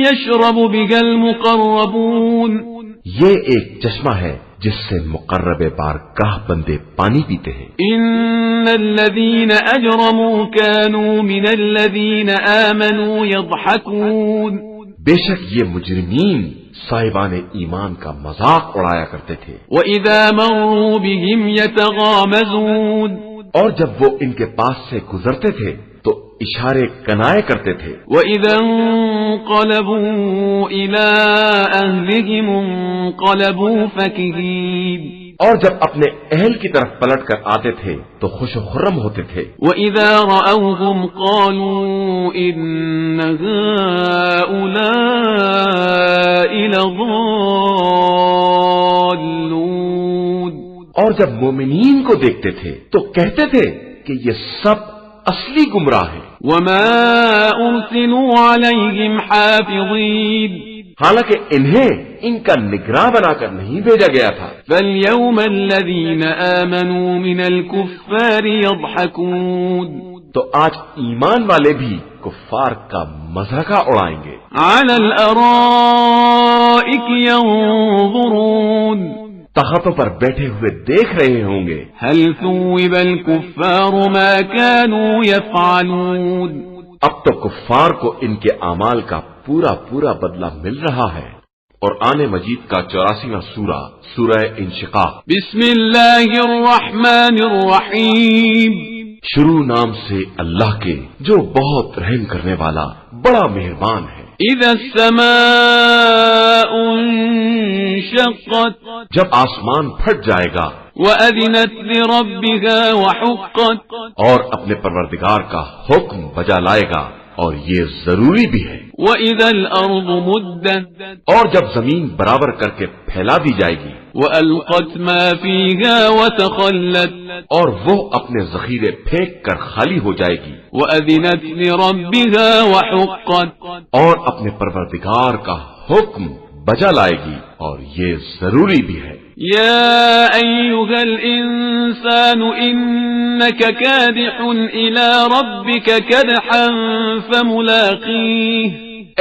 Speaker 2: یشرب بها المقربون
Speaker 1: یہ ایک چشمہ ہے جس سے مقرب بارگاہ بندے پانی پیتے ہیں۔
Speaker 2: ان الذين اجرموا كانوا من الذين آمنوا يضحكون
Speaker 1: بے شک یہ مجرمین صاحبان ایمان کا مذاق اڑایا کرتے تھے۔
Speaker 2: وَإِذَا مَرُّوا بِهِمْ يَتَغَامَزُونَ
Speaker 1: اور جب وہ ان کے پاس سے گزرتے تھے تو اشارے کنائے کرتے تھے۔
Speaker 2: وَإِذَا انقلبوا إِلَىٰ أَهْلِهِمْ انقلبوا فَكِهِينَ
Speaker 1: اور جب اپنے اہل کی طرف پلٹ کر آتے تھے تو خوش و خرم ہوتے تھے۔
Speaker 2: وَإِذَا رَأَوْهُمْ قَالُوا إِنَّ هَٰؤُلَاءِ لَضَالُّونَ
Speaker 1: اور جب مومنین کو دیکھتے تھے تو کہتے تھے کہ یہ سب اصلی گمراہ ہیں۔
Speaker 2: وَمَا أُرْسِلُوا عَلَيْهِمْ حَافِظِينَ
Speaker 1: حالانکہ انہیں ان کا نگراں بنا کر نہیں بھیجا گیا تھا۔
Speaker 2: فَالْيَوْمَ الَّذِينَ آمَنُوا مِنَ الْكُفَّارِ يَضْحَكُونَ
Speaker 1: تو آج ایمان والے بھی کفار کا مذاق اڑائیں گے۔
Speaker 2: على الأرائك ينظرون
Speaker 1: تختوں پر بیٹھے ہوئے دیکھ رہے ہوں گے.
Speaker 2: هل ثوب الكفار ما كانوا يفعلون
Speaker 1: اب تو کفار کو ان کے اعمال کا پورا پورا بدلہ مل رہا ہے. قرآن مجید کا 84واں سورہ سورہ انشقاق.
Speaker 2: بسم اللہ الرحمن الرحیم.
Speaker 1: شروع نام سے اللہ کے جو بہت رحم کرنے والا بڑا مہربان ہے.
Speaker 2: اذا السماء انشقت
Speaker 1: جب آسمان پھٹ جائے گا.
Speaker 2: وَأَذِنَتْ لِرَبِّهَا وَحُقَّتْ
Speaker 1: اور اپنے پروردگار کا حکم بجا لائے گا اور یہ ضروری بھی ہے.
Speaker 2: وَإِذَا الْأَرْضُ مُدَّتْ
Speaker 1: اور جب زمین برابر کر کے پھیلا دی جائے گی.
Speaker 2: وَأَلْقَتْ مَا فِيهَا وَتَخَلَّتْ
Speaker 1: اور وہ اپنے ذخیرے پھینک کر خالی ہو جائے گی.
Speaker 2: وَأَذِنَتْ لِرَبِّهَا وَحُقَّتْ
Speaker 1: اور اپنے پروردگار کا حکم بجا لائے گی اور یہ ضروری بھی ہے.
Speaker 2: يا أيها الإنسان إنك كادح إلى ربك كدحا فملاقيه.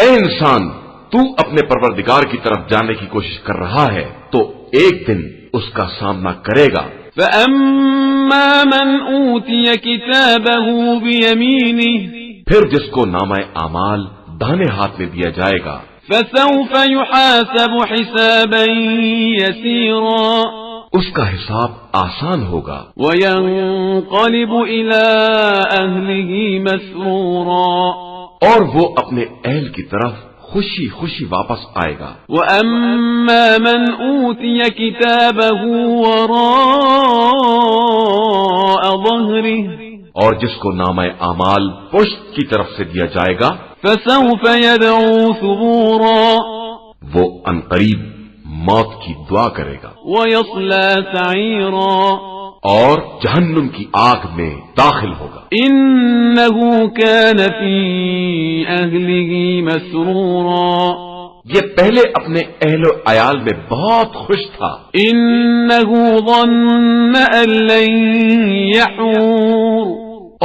Speaker 1: اے انسان تو اپنے پروردگار کی طرف جانے کی کوشش کر رہا ہے تو ایک دن اس کا سامنا کرے گا.
Speaker 2: فأما من أوتي كتابه بيمينه
Speaker 1: پھر جس کو نامہ اعمال داہنے ہاتھ میں دیا جائے گا.
Speaker 2: فسوف يحاسب حسابا يسيرا
Speaker 1: اس کا حساب آسان ہوگا.
Speaker 2: وينقلب إلى أهله مسرورا
Speaker 1: اور وہ اپنے اہل کی طرف خوشی خوشی واپس آئے گا.
Speaker 2: وأما من أوتي كتابه وراء ظهره
Speaker 1: اور جس کو نامہ اعمال پشت کی طرف سے دیا جائے گا.
Speaker 2: فسوف يدعو ثبورا
Speaker 1: وہ عنقریب موت کی دعا کرے گا.
Speaker 2: ويصلى سعيرا
Speaker 1: اور جہنم کی آگ میں داخل ہوگا.
Speaker 2: إنه كان في أهله مسرورا
Speaker 1: یہ پہلے اپنے اہل و عیال میں بہت خوش تھا.
Speaker 2: إنه ظن أن لن يحور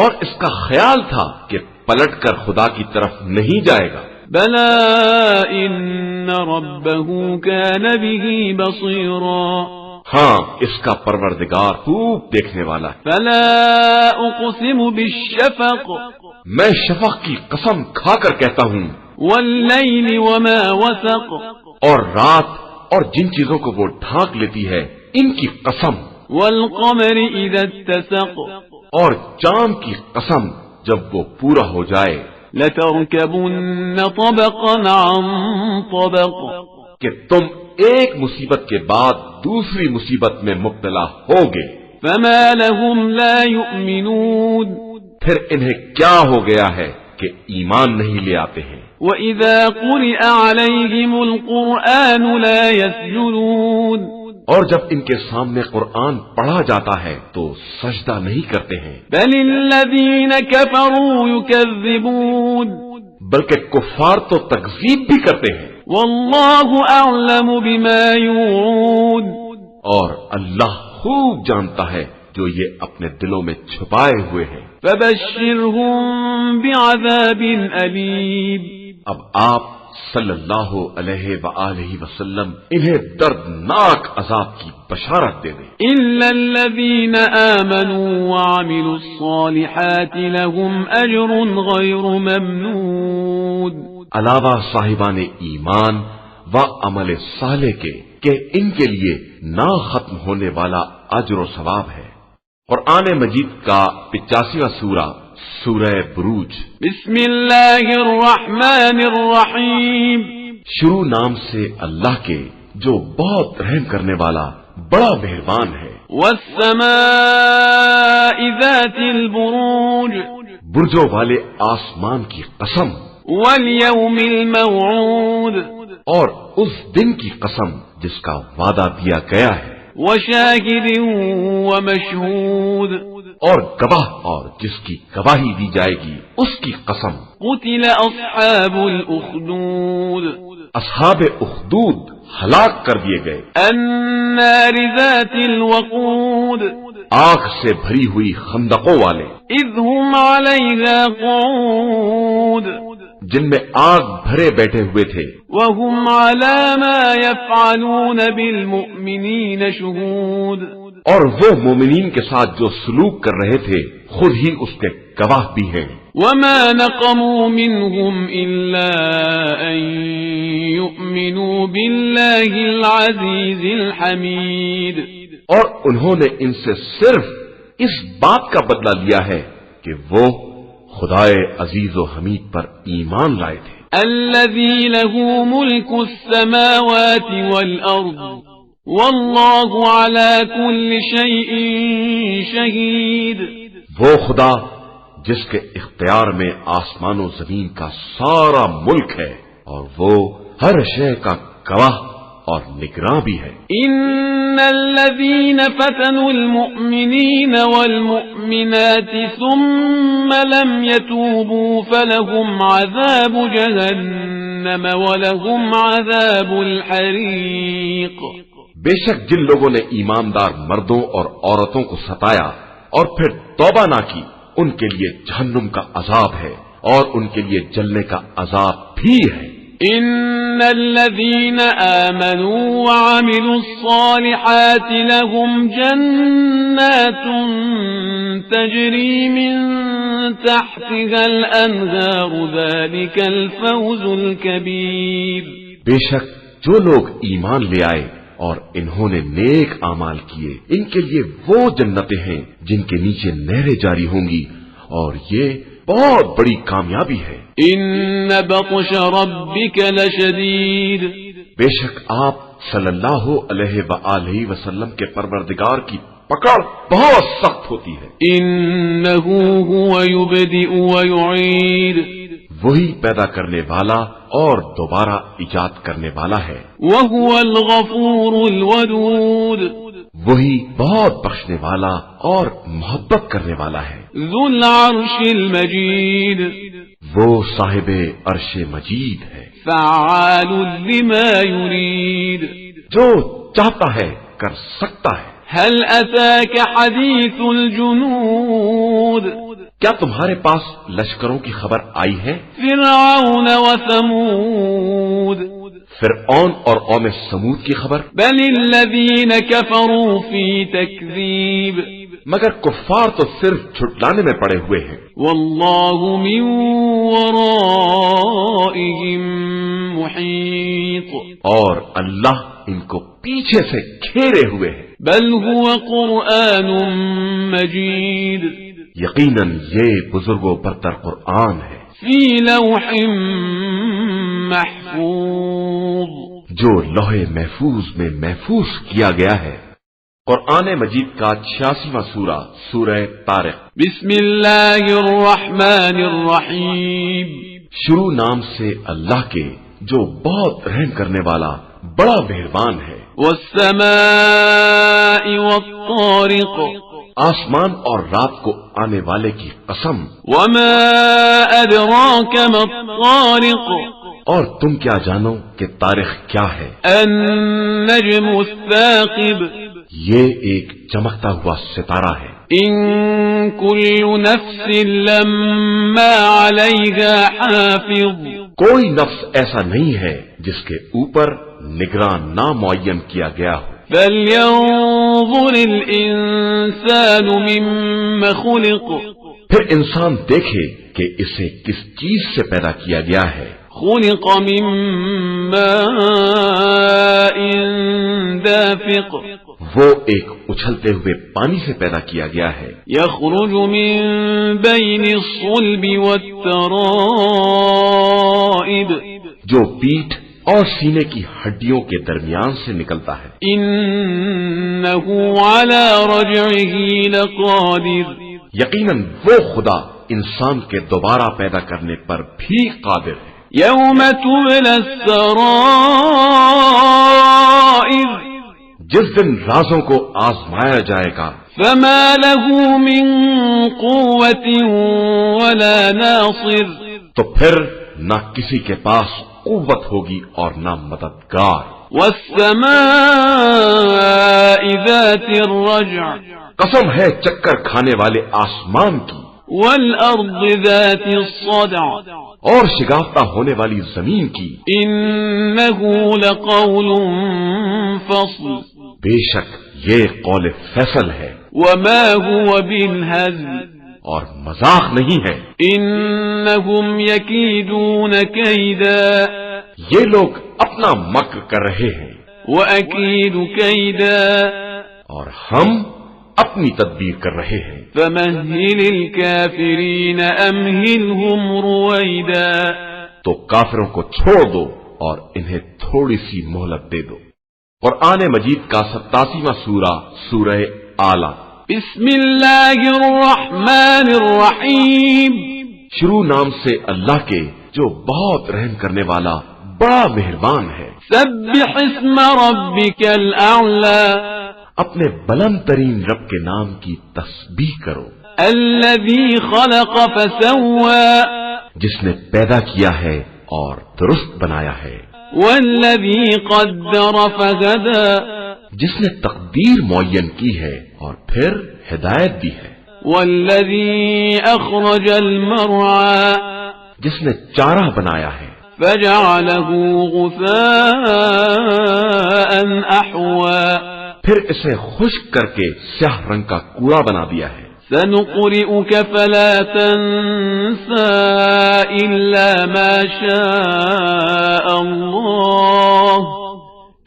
Speaker 1: اور اس کا خیال تھا کہ پلٹ کر خدا کی طرف نہیں جائے گا.
Speaker 2: بلى إن ربه كان به بصيرا
Speaker 1: ہاں اس کا پروردگار خوب دیکھنے والا ہے.
Speaker 2: فلا أقسم بالشفق
Speaker 1: میں شفق کی قسم کھا کر کہتا ہوں.
Speaker 2: والليل وما وسق
Speaker 1: اور رات اور جن چیزوں کو وہ ڈھانک لیتی ہے ان کی قسم.
Speaker 2: والقمر إذا اتسق
Speaker 1: اور چاند کی قسم جب وہ پورا ہو جائے.
Speaker 2: لتركبن طبقا عن طبق
Speaker 1: کہ تم ایک مصیبت کے بعد دوسری مصیبت میں مبتلا ہوگے.
Speaker 2: فما لهم لا يؤمنون
Speaker 1: پھر انہیں کیا ہو گیا ہے کہ ایمان نہیں لے آتے ہیں.
Speaker 2: وإذا قرئ عليهم القرآن لا يسجدون
Speaker 1: اور جب ان کے سامنے قرآن پڑھا جاتا ہے تو سجدہ نہیں کرتے ہیں.
Speaker 2: بل الذين كفروا يكذبون
Speaker 1: بلکہ کفار تو تکذیب بھی کرتے ہیں.
Speaker 2: والله أعلم بما يوعون
Speaker 1: اور اللہ خوب جانتا ہے جو یہ اپنے دلوں میں چھپائے ہوئے ہیں.
Speaker 2: فبشرهم بعذاب أليم
Speaker 1: اب آپ صلی اللہ علیہ وآلہ وسلم انہیں دردناک عذاب کی بشارت دے دیں.
Speaker 2: إلا الذين آمنوا وعملوا الصالحات لهم أجر غير ممنون
Speaker 1: علاوہ صاحبان ایمان و عمل صالح کے کہ ان کے لیے نہ ختم ہونے والا اجر و ثواب ہے. قرآن مجید کا 85واں سورہ سورہ بروج.
Speaker 2: بسم اللہ الرحمن الرحیم.
Speaker 1: شروع نام سے اللہ کے جو بہت رحم کرنے والا بڑا مہربان ہے.
Speaker 2: والسماء ذات البروج
Speaker 1: برجوں والے آسمان کی قسم.
Speaker 2: والیوم الموعود
Speaker 1: اور اس دن کی قسم جس کا وعدہ دیا گیا ہے.
Speaker 2: وشاہد ومشہود
Speaker 1: اور گواہ اور جس کی گواہی دی جائے گی اس کی قسم.
Speaker 2: قتل اصحاب الاخدود
Speaker 1: اصحاب اخدود ہلاک کر دیے گئے.
Speaker 2: النار ذات الوقود
Speaker 1: آگ سے بھری ہوئی خندقوں والے.
Speaker 2: اذ هم علیہا قعود
Speaker 1: جن میں آگ بھرے بیٹھے ہوئے تھے،
Speaker 2: وهم على ما يفعلون بالمؤمنين شهود
Speaker 1: اور وہ مومنین کے ساتھ جو سلوک کر رہے تھے خود ہی اس کے گواہ بھی ہیں۔
Speaker 2: وما نقموا منهم إلا أن يؤمنوا بالله العزيز الحميد،
Speaker 1: اور انہوں نے ان سے صرف اس بات کا بدلہ لیا ہے کہ وہ خدائے عزیز و حمید پر ایمان لائے تھے،
Speaker 2: الذي له ملك السماوات والأرض والله على كل شيء شهيد،
Speaker 1: وہ خدا جس کے اختیار میں آسمان و زمین کا سارا ملک ہے اور وہ ہر شے کا گواہ اور نگراں بھی ہے۔
Speaker 2: ان الذين فتنوا المؤمنين والمؤمنات ثم لم يتوبوا فلهم عذاب جهنم ولهم عذاب الحريق،
Speaker 1: بے شک جن لوگوں نے ایماندار مردوں اور عورتوں کو ستایا اور پھر توبہ نہ کی، ان کے لیے جہنم کا عذاب ہے اور ان کے لیے جلنے کا عذاب بھی ہے۔
Speaker 2: ان الذين آمنوا وعملوا الصالحات لهم جنات تجري من تحتها الأنهار ذلك الفوز الكبير،
Speaker 1: بے شک جو لوگ ایمان لے آئے اور انہوں نے نیک اعمال کیے، ان کے لیے وہ جنتیں ہیں جن کے نیچے نہریں جاری ہوں گی، اور یہ بہت بڑی کامیابی ہے۔
Speaker 2: ان بطش ربك لشدید،
Speaker 1: بے شک آپ صلی اللہ علیہ وآلہ وسلم کے پروردگار کی پکڑ بہت سخت ہوتی ہے۔
Speaker 2: انه هو يبدئ ويعيد،
Speaker 1: وہی پیدا کرنے والا اور دوبارہ ایجاد کرنے والا ہے،
Speaker 2: وهو الغفور الودود،
Speaker 1: وہی بہت بخشنے والا اور محبت کرنے والا ہے۔
Speaker 2: ذو العرش المجید،
Speaker 1: وہ صاحب عرش مجید ہے،
Speaker 2: فعال لما يريد،
Speaker 1: جو چاہتا ہے کر سکتا ہے۔
Speaker 2: هل أتاك حديث الجنود،
Speaker 1: کیا تمہارے پاس لشکروں کی خبر آئی ہے؟
Speaker 2: فرعون وثمود،
Speaker 1: فرعون اور قوم سمود کی خبر؟
Speaker 2: بل الذين كفروا في تكذيب،
Speaker 1: مگر کفار تو صرف جھٹلانے میں پڑے ہوئے ہیں۔
Speaker 2: والله من ورائهم محيط،
Speaker 1: اور اللہ ان کو پیچھے سے گھیرے ہوئے ہے۔
Speaker 2: بل هو قرآن مجید،
Speaker 1: یقیناً یہ بزرگ و برتر قرآن ہے،
Speaker 2: فی لوح محفوظ،
Speaker 1: جو لوح محفوظ میں محفوظ کیا گیا ہے۔ قرآن مجید کا 86واں سورہ سورہ طارق۔
Speaker 2: بسم اللہ الرحمن الرحیم،
Speaker 1: شروع نام سے اللہ کے جو بہت رحم کرنے والا بڑا مہربان ہے۔
Speaker 2: والسماء والطارق،
Speaker 1: آسمان اور رات کو آنے والے کی قسم۔
Speaker 2: وما ادراک ما الطارق،
Speaker 1: اور تم کیا جانو کہ تاریخ کیا ہے؟
Speaker 2: النجم الثاقب،
Speaker 1: یہ ایک چمکتا ہوا ستارہ ہے۔
Speaker 2: ان كل نفس لما عليها حافظ،
Speaker 1: کوئی نفس ایسا نہیں ہے جس کے اوپر نگراں نہ معین کیا گیا ہو۔
Speaker 2: فلينظر الانسان مما خلق،
Speaker 1: پھر انسان دیکھے کہ اسے کس چیز سے پیدا کیا گیا ہے۔
Speaker 2: خلق من ماء دافق،
Speaker 1: وہ ایک اچھلتے ہوئے پانی سے پیدا کیا گیا ہے۔
Speaker 2: يخرج من بين الصلب والترائب،
Speaker 1: جو پیٹھ اور سینے کی ہڈیوں کے درمیان سے نکلتا ہے۔
Speaker 2: انه على رجعه لقادر،
Speaker 1: یقیناً وہ خدا انسان کے دوبارہ پیدا کرنے پر بھی قادر ہے۔
Speaker 2: يوم تبلى السرائر،
Speaker 1: جس دن رازوں کو آزمایا جائے گا۔
Speaker 2: فما له من قوة ولا ناصر،
Speaker 1: تو پھر نہ کسی کے پاس قوت ہوگی اور نہ مددگار۔
Speaker 2: والسماء ذات الرجع،
Speaker 1: قسم ہے چکر کھانے والے آسمان کی۔
Speaker 2: والأرض ذات الصدع
Speaker 1: اور شگافتہ ہونے والی زمین کی.
Speaker 2: إنه لقول فصل
Speaker 1: بے شک یہ قول فیصل ہے
Speaker 2: وما هو بالهزل
Speaker 1: اور مذاق نہیں ہے.
Speaker 2: إنهم يكيدون كيدا
Speaker 1: یہ لوگ اپنا مکر کر رہے ہیں
Speaker 2: وأكيد كيدا
Speaker 1: اور ہم اپنی تدبیر کر رہے ہیں.
Speaker 2: فمهل الكافرين أمهلهم رويدا
Speaker 1: تو کافروں کو چھوڑ دو اور انہیں تھوڑی سی مہلت دے دو. قرآن مجید کا 87واں سورہ سورہ اعلیٰ.
Speaker 2: بسم اللہ الرحمن الرحیم
Speaker 1: شروع نام سے اللہ کے جو بہت رحم کرنے والا بڑا مہربان ہے.
Speaker 2: سبح اسم ربک الاعلی
Speaker 1: اپنے بلند ترین رب کے نام کی تسبیح کرو
Speaker 2: الذی خلق فسوى
Speaker 1: جس نے پیدا کیا ہے اور درست بنایا ہے.
Speaker 2: والذی قدر فہدى
Speaker 1: جس نے تقدیر معین کی ہے اور پھر ہدایت دی ہے.
Speaker 2: والذی اخرج المرعى
Speaker 1: جس نے چارہ بنایا ہے.
Speaker 2: فجعله غثاء احوى
Speaker 1: پھر اسے خشک کر کے سیاہ رنگ کا کوڑا بنا دیا ہے.
Speaker 2: سنقرئك فلا تنسى إلا ما شاء الله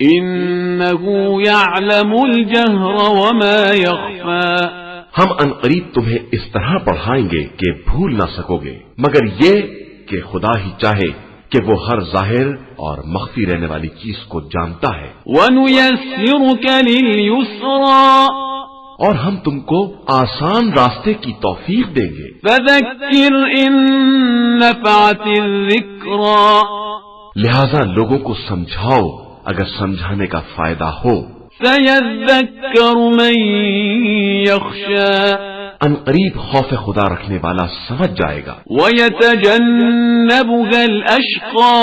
Speaker 2: إنه يعلم الجهر وما يخفى
Speaker 1: ہم عنقریب تمہیں اس طرح پڑھائیں گے کہ بھول نہ سکو گے مگر یہ کہ خدا ہی چاہے کہ وہ ہر ظاہر اور مخفی رہنے والی چیز کو جانتا ہے.
Speaker 2: وَنُيَسِّرُكَ لِلْيُسْرَى
Speaker 1: اور ہم تم کو آسان راستے کی توفیق دیں گے.
Speaker 2: فَذَكِّرْ إِن نَّفَعَتِ الذِّكْرَى
Speaker 1: لہذا لوگوں کو سمجھاؤ اگر سمجھانے کا فائدہ ہو.
Speaker 2: سَيَذَّكَّرُ مَن يَخْشَىٰ
Speaker 1: ان قریب خوف خدا رکھنے والا سمجھ جائے گا.
Speaker 2: وَيَتَجَنَّبُهَا الْأَشْقَى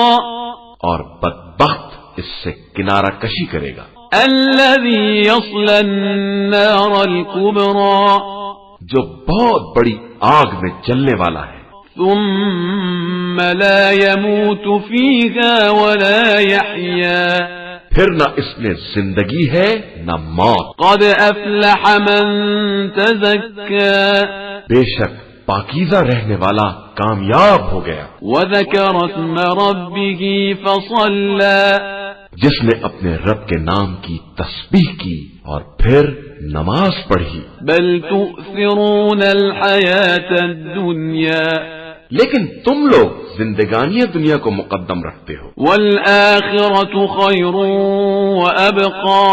Speaker 1: اور بدبخت اس سے کنارہ کشی کرے گا.
Speaker 2: الَّذِي يَصْلَى النَّارَ الْكُبْرَى
Speaker 1: جو بہت بڑی آگ میں جلنے والا ہے.
Speaker 2: ثُمَّ لَا يَمُوتُ فِيهَا وَلَا يَحْيَا
Speaker 1: پھر نہ اس میں زندگی ہے نہ موت.
Speaker 2: قد افلح من تزکا
Speaker 1: بے شک پاکیزہ رہنے والا کامیاب ہو گیا.
Speaker 2: وذکر اسم ربه فصلى
Speaker 1: جس نے اپنے رب کے نام کی تسبیح کی اور پھر نماز پڑھی.
Speaker 2: بل تؤثرون الحیاة الدنیا
Speaker 1: لیکن تم لوگ زندگانی دنیا کو مقدم رکھتے ہو.
Speaker 2: والآخرة خیر وابقى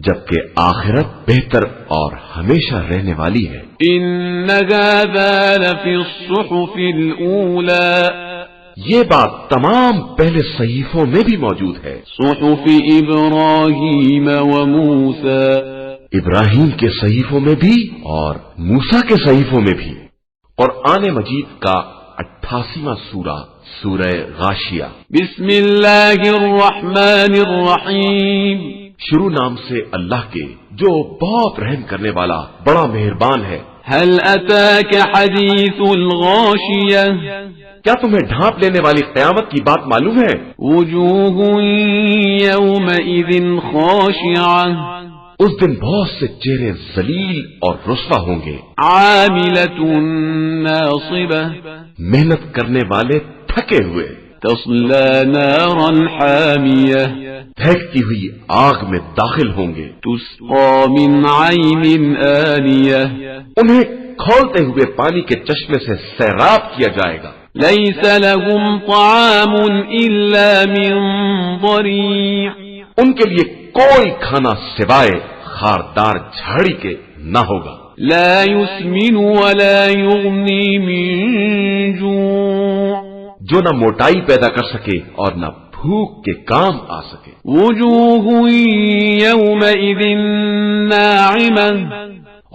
Speaker 1: جبکہ آخرت بہتر اور ہمیشہ رہنے والی ہے.
Speaker 2: ان هذا لفی الصحف الاولى
Speaker 1: یہ بات تمام پہلے صحیفوں میں بھی موجود ہے.
Speaker 2: صحف ابراہیم وموسى
Speaker 1: ابراہیم کے صحیفوں میں بھی اور موسیٰ کے صحیفوں میں بھی. قرآن مجید کا 88واں سورہ سورہ غاشیہ.
Speaker 2: بسم اللہ الرحمن الرحیم
Speaker 1: شروع نام سے اللہ کے جو بہت رحم کرنے والا بڑا مہربان ہے.
Speaker 2: هل اتاك حدیث الغاشیہ
Speaker 1: کیا تمہیں ڈھانپ لینے والی قیامت کی بات معلوم ہے؟
Speaker 2: وجوہ یومئذ خاشعہ
Speaker 1: اس دن بہت سے چہرے ذلیل اور رسوا ہوں گے.
Speaker 2: عاملۃ ناصبہ
Speaker 1: محنت کرنے والے تھکے ہوئے.
Speaker 2: تصلی نارا حامیہ
Speaker 1: دہکتی ہوئی آگ میں داخل ہوں گے.
Speaker 2: تسقى من عین آنیہ
Speaker 1: انہیں کھولتے ہوئے پانی کے چشمے سے سیراب کیا جائے گا.
Speaker 2: لیس لهم طعام الا من ضریع
Speaker 1: ان کے لیے کوئی کھانا سوائے خاردار جھاڑی کے نہ ہوگا.
Speaker 2: لا يسمن ولا يغني من جوع
Speaker 1: جو نہ موٹائی پیدا کر سکے اور نہ بھوک کے کام آ سکے.
Speaker 2: وجوہ یومئذ ناعمہ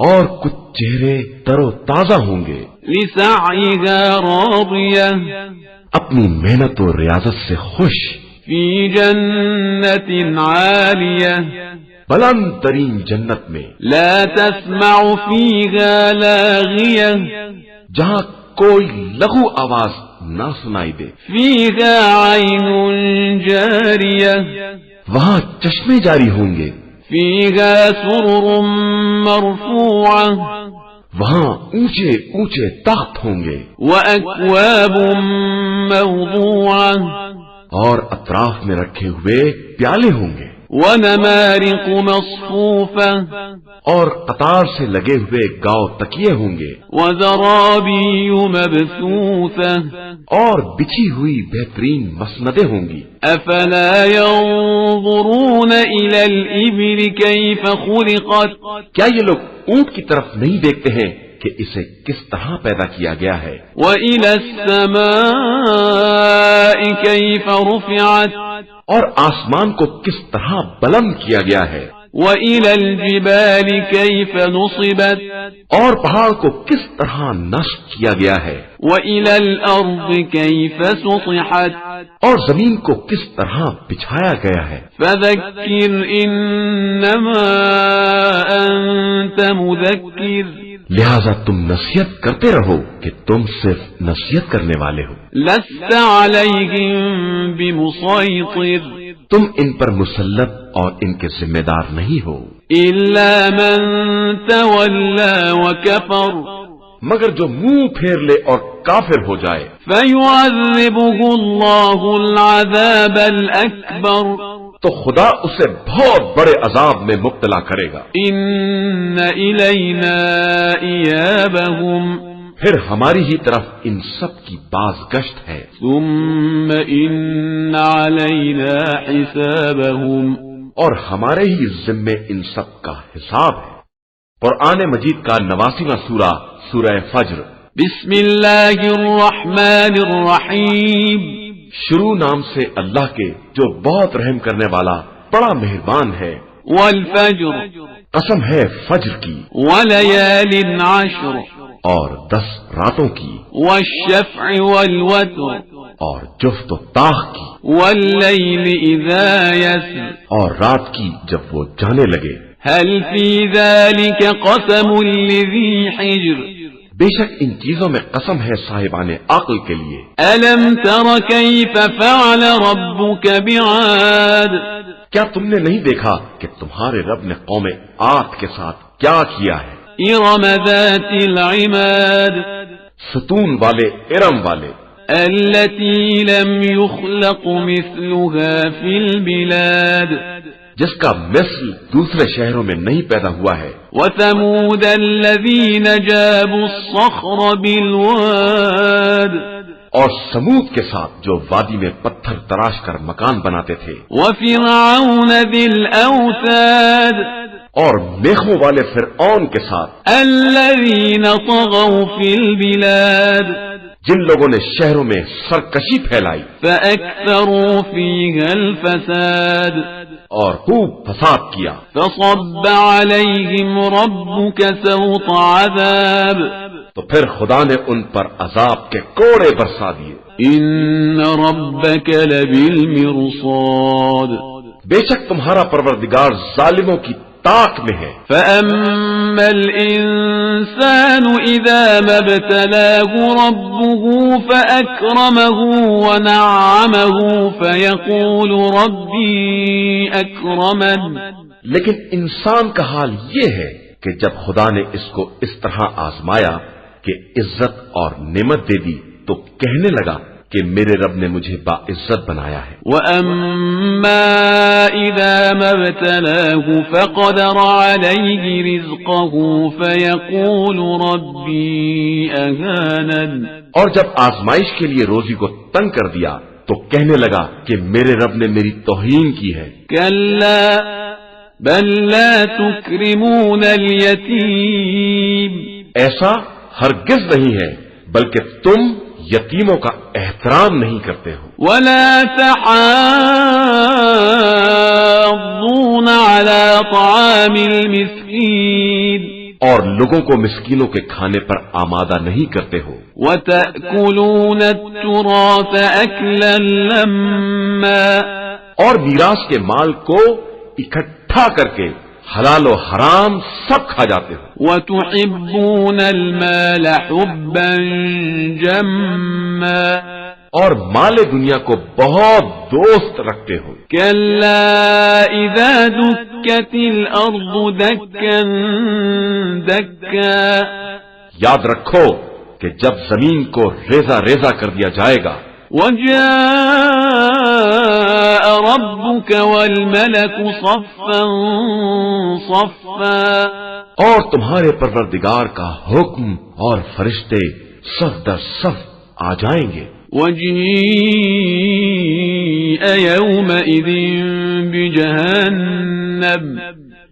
Speaker 1: اور کچھ چہرے تر و تازہ ہوں گے.
Speaker 2: لسعیها راضیہ
Speaker 1: اپنی محنت و ریاضت سے خوش.
Speaker 2: فی جنت عالیہ
Speaker 1: بلند ترین جنت میں.
Speaker 2: لا تسمع فیها لاغیہ
Speaker 1: جہاں کوئی لغو آواز نہ سنائی دے.
Speaker 2: فيها عين جارية
Speaker 1: وہاں چشمے جاری ہوں گے.
Speaker 2: فيها سرر مرفوعة
Speaker 1: وہاں اونچے اونچے تخت ہوں گے.
Speaker 2: وأكواب موضوعة
Speaker 1: اور اطراف میں رکھے ہوئے پیالے ہوں گے.
Speaker 2: ونمارق مصفوفة
Speaker 1: اور قطار سے لگے ہوئے گاؤ تکیے ہوں گے.
Speaker 2: وزرابي مبثوثة
Speaker 1: اور بچھی ہوئی بہترین مسندیں ہوں گی.
Speaker 2: أفلا ينظرون إلى الإبل كيف خلقت
Speaker 1: کیا یہ لوگ اونٹ کی طرف نہیں دیکھتے ہیں کہ اسے کس طرح پیدا کیا گیا ہے؟
Speaker 2: وإلى السماء كيف رفعت
Speaker 1: اور آسمان کو کس طرح بلند کیا گیا ہے؟
Speaker 2: وإلى الجبال كيف نصبت
Speaker 1: اور پہاڑ کو کس طرح نصب کیا گیا ہے؟
Speaker 2: وإلى الأرض كيف سطحت
Speaker 1: اور زمین کو کس طرح بچھایا گیا ہے؟
Speaker 2: فذكر إنما أنت مذكر
Speaker 1: لہذا تم نصیحت کرتے رہو کہ تم صرف نصیحت کرنے والے ہو.
Speaker 2: لست عليهم بمسيطر
Speaker 1: تم ان پر مسلط اور ان کے ذمہ دار نہیں ہو.
Speaker 2: إلا من تولى وكفر
Speaker 1: مگر جو منہ پھیر لے اور کافر ہو جائے
Speaker 2: فيعذبه الله العذاب الأكبر
Speaker 1: تو خدا اسے بہت بڑے عذاب میں مبتلا کرے گا.
Speaker 2: إن إلينا إيابهم
Speaker 1: پھر ہماری ہی طرف ان سب کی باز گشت ہے.
Speaker 2: ثم إن علينا حسابهم
Speaker 1: اور ہمارے ہی ذمے ان سب کا حساب ہے. قرآن مجید کا 89واں سورہ سورہ فجر.
Speaker 2: بسم الله الرحمن الرحيم
Speaker 1: شروع نام سے اللہ کے جو بہت رحم کرنے والا بڑا مہربان ہے.
Speaker 2: والفجر
Speaker 1: قسم ہے فجر کی
Speaker 2: وليال عشر
Speaker 1: اور 10 راتوں کی
Speaker 2: والشفع والوتر
Speaker 1: اور جفت و طاق کی
Speaker 2: والليل إذا يسر
Speaker 1: اور رات کی جب وہ جانے لگے.
Speaker 2: هل في ذلك قسم لذي حجر
Speaker 1: بے شک ان چیزوں میں قسم ہے صاحبان عقل کے لیے.
Speaker 2: ألم تر كيف فعل ربك بعاد
Speaker 1: کیا تم نے نہیں دیکھا کہ تمہارے رب نے قوم عاد کے ساتھ کیا کیا ہے؟
Speaker 2: إرم ذات العماد
Speaker 1: ستون والے ارم والے
Speaker 2: التي لم يخلق مثلها في البلاد
Speaker 1: جس کا مثل دوسرے شہروں میں نہیں پیدا ہوا ہے.
Speaker 2: وثمود الذين جابوا الصخر بالواد
Speaker 1: اور سمود کے ساتھ جو وادی میں پتھر تراش کر مکان بناتے تھے.
Speaker 2: وفرعون ذي الأوتاد
Speaker 1: اور میخوں والے فرعون کے ساتھ
Speaker 2: الذين طغوا في البلاد
Speaker 1: جن لوگوں نے شہروں میں سرکشی پھیلائی
Speaker 2: فأكثروا فيها الفساد
Speaker 1: اور خوب فساد کیا.
Speaker 2: فصب عليهم ربك سوط عذاب
Speaker 1: تو پھر خدا نے ان پر عذاب کے کوڑے برسا دیے.
Speaker 2: إن ربك لبالمرصاد
Speaker 1: بے شک تمہارا پروردگار ظالموں کی طاق میں ہے.
Speaker 2: فأما الإنسان إذا ما ابتلاه ربه فأكرمه ونعمه فيقول ربي أكرمن
Speaker 1: لیکن انسان کا حال یہ ہے کہ جب خدا نے اس کو اس طرح آزمایا کہ عزت اور نعمت دے دی تو کہنے لگا کہ میرے رب نے مجھے باعزت بنایا ہے.
Speaker 2: وَأَمَّا إِذَا مَا ابْتَلَاهُ فَقَدَرَ عَلَيْهِ رِزْقَهُ فَيَقُولُ رَبِّي أَهَانَنِ
Speaker 1: اور جب آزمائش کے لیے روزی کو تنگ کر دیا تو کہنے لگا کہ میرے رب نے میری توہین کی ہے.
Speaker 2: كَلَّا بَل لَّا تُكْرِمُونَ الْيَتِيمَ
Speaker 1: ایسا ہرگز نہیں ہے بلکہ تم یتیموں کا احترام نہیں کرتے ہو.
Speaker 2: وَلَا تَحَاضُّونَ عَلَى طَعَامِ الْمِسْكِينِ
Speaker 1: اور لوگوں کو مسکینوں کے کھانے پر آمادہ نہیں کرتے ہو.
Speaker 2: وَتَأْكُلُونَ التُّرَاثَ أَكْلًا لَمًّا
Speaker 1: اور میراث کے مال کو اکٹھا کر کے حلال و حرام سب کھا جاتے ہو،
Speaker 2: وتحبون المال حبا جما
Speaker 1: اور مال دنیا کو بہت دوست رکھتے ہو.
Speaker 2: كلا إذا دكت الأرض دكا دكا
Speaker 1: یاد رکھو کہ جب زمین کو ریزہ ریزہ کر دیا جائے گا،
Speaker 2: وجاء ربك والملك صفا صفا
Speaker 1: اور تمہارے پروردگار کا حکم اور فرشتے صف در صف آ جائیں گے.
Speaker 2: وجيء يومئذ بجهنم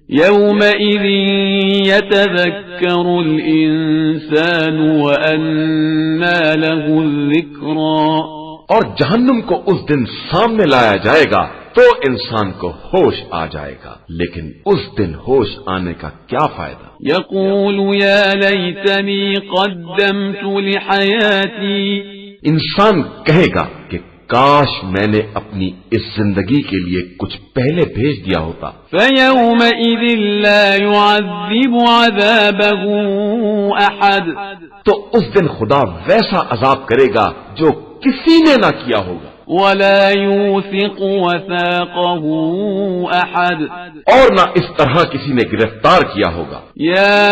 Speaker 2: يومئذ يتذكر الإنسان وأنى له الذكرى
Speaker 1: اور جہنم کو اس دن سامنے لایا جائے گا تو انسان کو ہوش آ جائے گا، لیکن اس دن ہوش آنے کا کیا فائدہ؟
Speaker 2: يقول يا ليتني قدمت لحياتي
Speaker 1: انسان کہے گا کہ کاش میں نے اپنی اس زندگی کے لیے کچھ پہلے بھیج دیا ہوتا.
Speaker 2: فيومئذ لا يعذب عذابه أحد
Speaker 1: تو اس دن خدا ویسا عذاب کرے گا جو کسی نے نہ کیا ہوگا،
Speaker 2: ولا يوثق وثاقه أحد
Speaker 1: اور نہ اس طرح کسی نے گرفتار کیا ہوگا.
Speaker 2: يا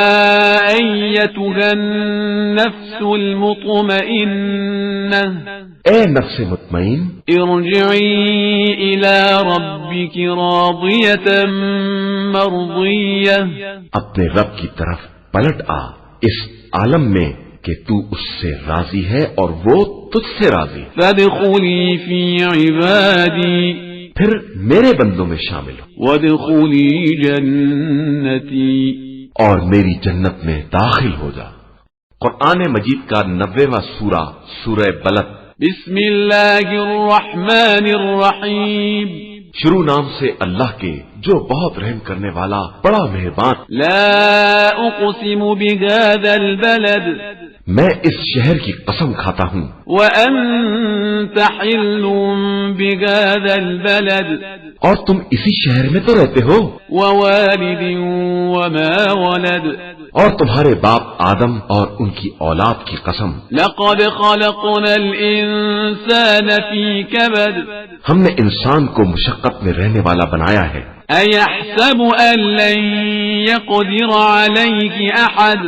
Speaker 2: أيتها النفس المطمئنة
Speaker 1: اے نفس مطمئن،
Speaker 2: ارجعي إلى ربك راضية مرضية
Speaker 1: اپنے رب کی طرف پلٹ آ اس عالم میں کہ تو اس سے راضی ہے اور وہ تجھ سے راضی.
Speaker 2: فادخلي في عبادي
Speaker 1: پھر میرے بندوں میں شامل ہو
Speaker 2: وادخلي جنتي
Speaker 1: اور میری جنت میں داخل ہو جا. قرآن مجید کا 90واں سورہ سورہ بلد.
Speaker 2: بسم الله الرحمن الرحيم
Speaker 1: شروع نام سے اللہ کے جو بہت رحم کرنے والا بڑا مہربان.
Speaker 2: لا أقسم بهذا البلد
Speaker 1: میں اس شہر کی قسم کھاتا ہوں
Speaker 2: وأنت حل بهذا البلد
Speaker 1: اور تم اسی شہر میں تو رہتے ہو،
Speaker 2: ووالد وما ولد
Speaker 1: اور تمہارے باپ آدم اور ان کی اولاد کی قسم.
Speaker 2: لقد خلقنا الإنسان في كبد
Speaker 1: ہم نے انسان کو مشقت میں رہنے والا بنایا ہے.
Speaker 2: أيحسب أن لن يقدر عليه أحد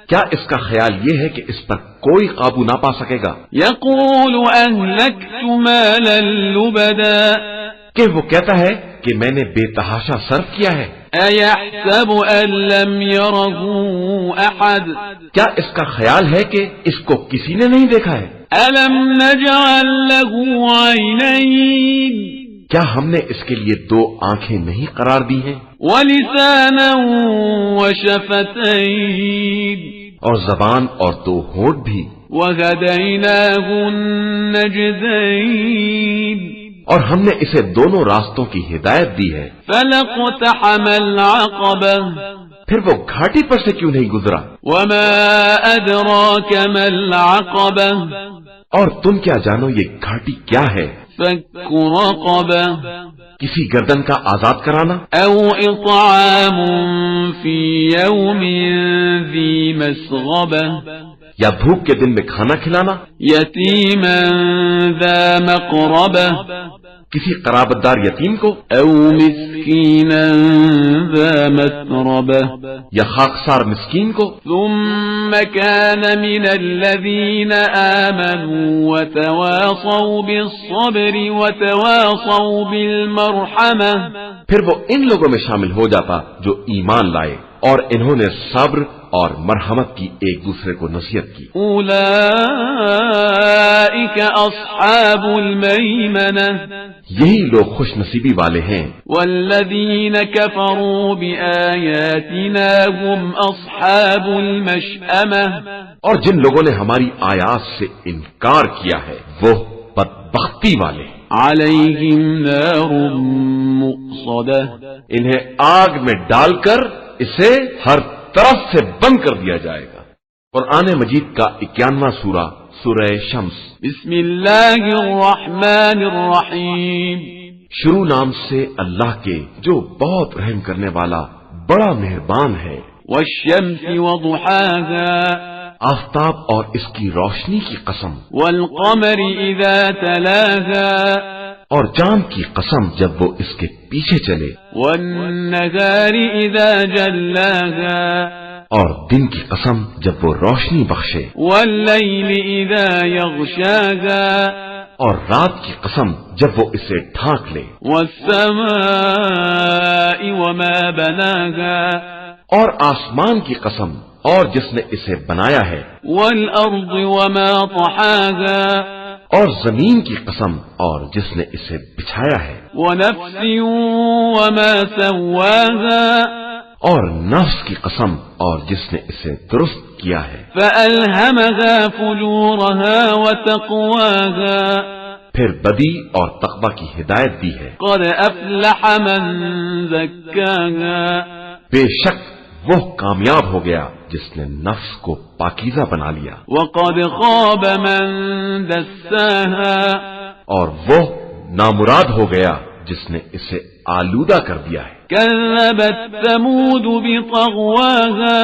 Speaker 1: کیا اس کا خیال یہ ہے کہ اس پر کوئی قابو نہ پا سکے گا؟
Speaker 2: يقول أهلكت مالا لبدا
Speaker 1: کہ وہ کہتا ہے کہ میں نے بے تحاشا صرف کیا ہے.
Speaker 2: أيحسب أن لم يره أحد
Speaker 1: کیا اس کا خیال ہے کہ اس کو کسی نے نہیں دیکھا ہے؟
Speaker 2: ألم نجعل له عينين
Speaker 1: کیا ہم نے اس کے لیے 2 آنکھیں نہیں قرار دی ہیں،
Speaker 2: ولسانا وشفتين
Speaker 1: اور زبان اور 2 ہونٹ بھی،
Speaker 2: وهديناه النجدين
Speaker 1: اور ہم نے اسے دونوں راستوں کی ہدایت دی ہے.
Speaker 2: فلاقتحم العقبة
Speaker 1: پھر وہ گھاٹی پر سے کیوں نہیں گزرا؟
Speaker 2: وما أدراك ما العقبة
Speaker 1: اور تم کیا جانو یہ گھاٹی کیا ہے؟
Speaker 2: فك رقبة
Speaker 1: کسی گردن کا آزاد کرانا،
Speaker 2: أو إطعام في يوم ذي مسغبة
Speaker 1: یا بھوک کے دن میں کھانا کھلانا،
Speaker 2: يتيما ذا مقربة
Speaker 1: کسی قرابت دار یتیم کو،
Speaker 2: أو مسكينا ذا متربة
Speaker 1: یا خاکسار مسکین کو.
Speaker 2: ثم كان من الذين آمنوا وتواصوا بالصبر وتواصوا بالمرحمة
Speaker 1: پھر وہ ان لوگوں میں شامل ہو جاتا جو ایمان لائے اور انہوں نے صبر اور مرحمت کی ایک دوسرے کو نصیحت کی.
Speaker 2: أولئك أصحاب الميمنة
Speaker 1: یہی لوگ خوش نصیبی والے ہیں.
Speaker 2: والذين كفروا بآياتنا هم أصحاب المشأمة
Speaker 1: اور جن لوگوں نے ہماری آیات سے انکار کیا ہے وہ بدبختی والے ہیں.
Speaker 2: عليهم نار مؤصدة
Speaker 1: انہیں آگ میں ڈال کر اسے ہر طرف سے بند کر دیا جائے گا. قرآن مجید کا 91واں سورہ سورہ شمس.
Speaker 2: بسم الله الرحمن الرحيم
Speaker 1: شروع نام سے اللہ کے جو بہت رحم کرنے والا بڑا مہربان ہے۔
Speaker 2: والشمس وضحاها
Speaker 1: آفتاب اور اس کی روشنی کی قسم،
Speaker 2: والقمر إذا تلاها
Speaker 1: اور چاند کی قسم جب وہ اس کے پیچھے چلے،
Speaker 2: والنهار إذا جلاها
Speaker 1: اور دن کی قسم جب وہ روشنی بخشے،
Speaker 2: والليل إذا يغشاها
Speaker 1: اور رات کی قسم جب وہ اسے ڈھانک لے،
Speaker 2: والسماء وما بناها
Speaker 1: اور آسمان کی قسم اور جس نے اسے بنایا ہے،
Speaker 2: والأرض وما طحاها
Speaker 1: اور زمین کی قسم اور جس نے اسے بچھایا ہے،
Speaker 2: ونفس وما سواها
Speaker 1: اور نفس کی قسم اور جس نے اسے درست کیا ہے،
Speaker 2: فألهمها فجورها وتقواها
Speaker 1: پھر بدی اور تقوی کی ہدایت دی ہے۔
Speaker 2: قد أفلح من زكاها
Speaker 1: بے شک وہ کامیاب ہو گیا جس نے نفس کو پاکیزہ بنا لیا،
Speaker 2: وقد خاب من دساها
Speaker 1: اور وہ نامراد ہو گیا جس نے اسے آلودہ کر دیا ہے۔
Speaker 2: كذبت ثمود بطغواها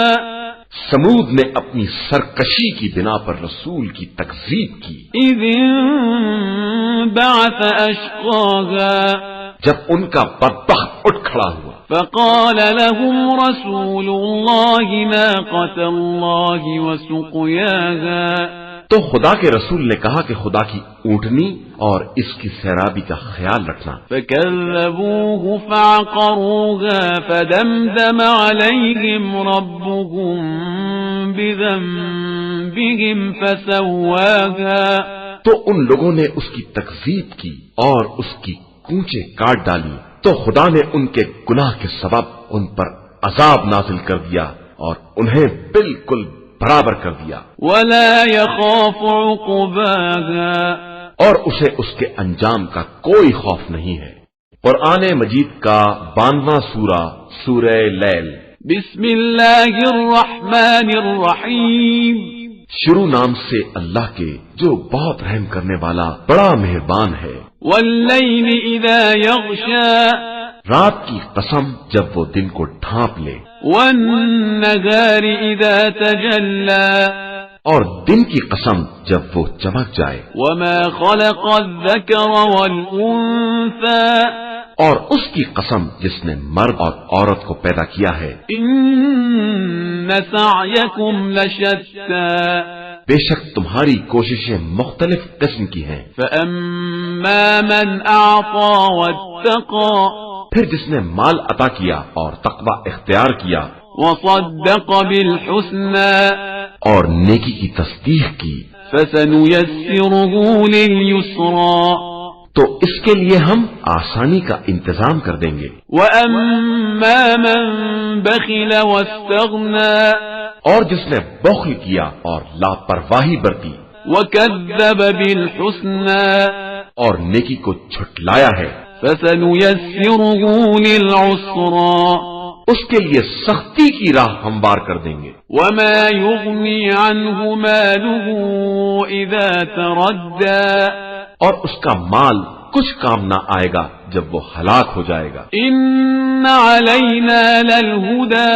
Speaker 1: سمود نے اپنی سرکشی کی بنا پر رسول کی تکذیب کی،
Speaker 2: إذ انبعث أشقاها
Speaker 1: جب ان کا بدبخت اٹھ کھڑا ہوا،
Speaker 2: فقال لهم رسول الله ناقة الله وسقياها
Speaker 1: تو خدا کے رسول نے کہا کہ خدا کی اونٹنی اور اس کی سیرابی کا خیال رکھنا۔
Speaker 2: فكذبوه فعقروها فدمدم عليهم ربهم بذنبهم فسواها
Speaker 1: تو ان لوگوں نے اس کی تکذیب کی اور اس کی کونچیں کاٹ ڈالی، تو خدا نے ان کے گناہ کے سبب ان پر عذاب نازل کر دیا اور انہیں بالکل برابر کر دیا،
Speaker 2: ولا يخاف عقباها
Speaker 1: اور اسے اس کے انجام کا کوئی خوف نہیں ہے۔ قرآن مجید کا 92واں سورہ، سورہ لیل۔
Speaker 2: بسم الله الرحمن الرحيم
Speaker 1: شروع نام سے اللہ کے جو بہت رحم کرنے والا بڑا مہربان ہے۔
Speaker 2: والليل إذا يغشى
Speaker 1: رات کی قسم جب وہ دن کو ڈھانپ لے،
Speaker 2: والنهار إذا تجلى
Speaker 1: اور دن کی قسم جب وہ چمک جائے،
Speaker 2: وما خلق الذكر والأنثى
Speaker 1: اور اس کی قسم جس نے مرد اور عورت کو پیدا کیا ہے،
Speaker 2: إن سعيكم لشتى
Speaker 1: بے شک تمہاری کوششیں مختلف قسم کی ہیں۔
Speaker 2: فأما من أعطى واتقى
Speaker 1: پھر جس نے مال عطا کیا اور تقوی اختیار کیا
Speaker 2: وصدق بالحسنى
Speaker 1: اور نیکی کی تصدیق کی،
Speaker 2: فسنيسره لليسرى
Speaker 1: تو اس کے لیے ہم آسانی کا انتظام کر دیں گے۔
Speaker 2: وأما من بخل واستغنى
Speaker 1: اور جس نے بخل کیا اور لاپرواہی برتی
Speaker 2: وكذب بالحسنى
Speaker 1: اور نیکی کو جھٹلایا ہے،
Speaker 2: فسنيسره للعسرى
Speaker 1: اس کے لیے سختی کی راہ ہموار کر دیں گے۔
Speaker 2: وما يغني عنه ماله إذا تردى
Speaker 1: اور اس کا مال کچھ کام نہ آئے گا جب وہ ہلاک ہو جائے گا۔
Speaker 2: إن علينا للهدى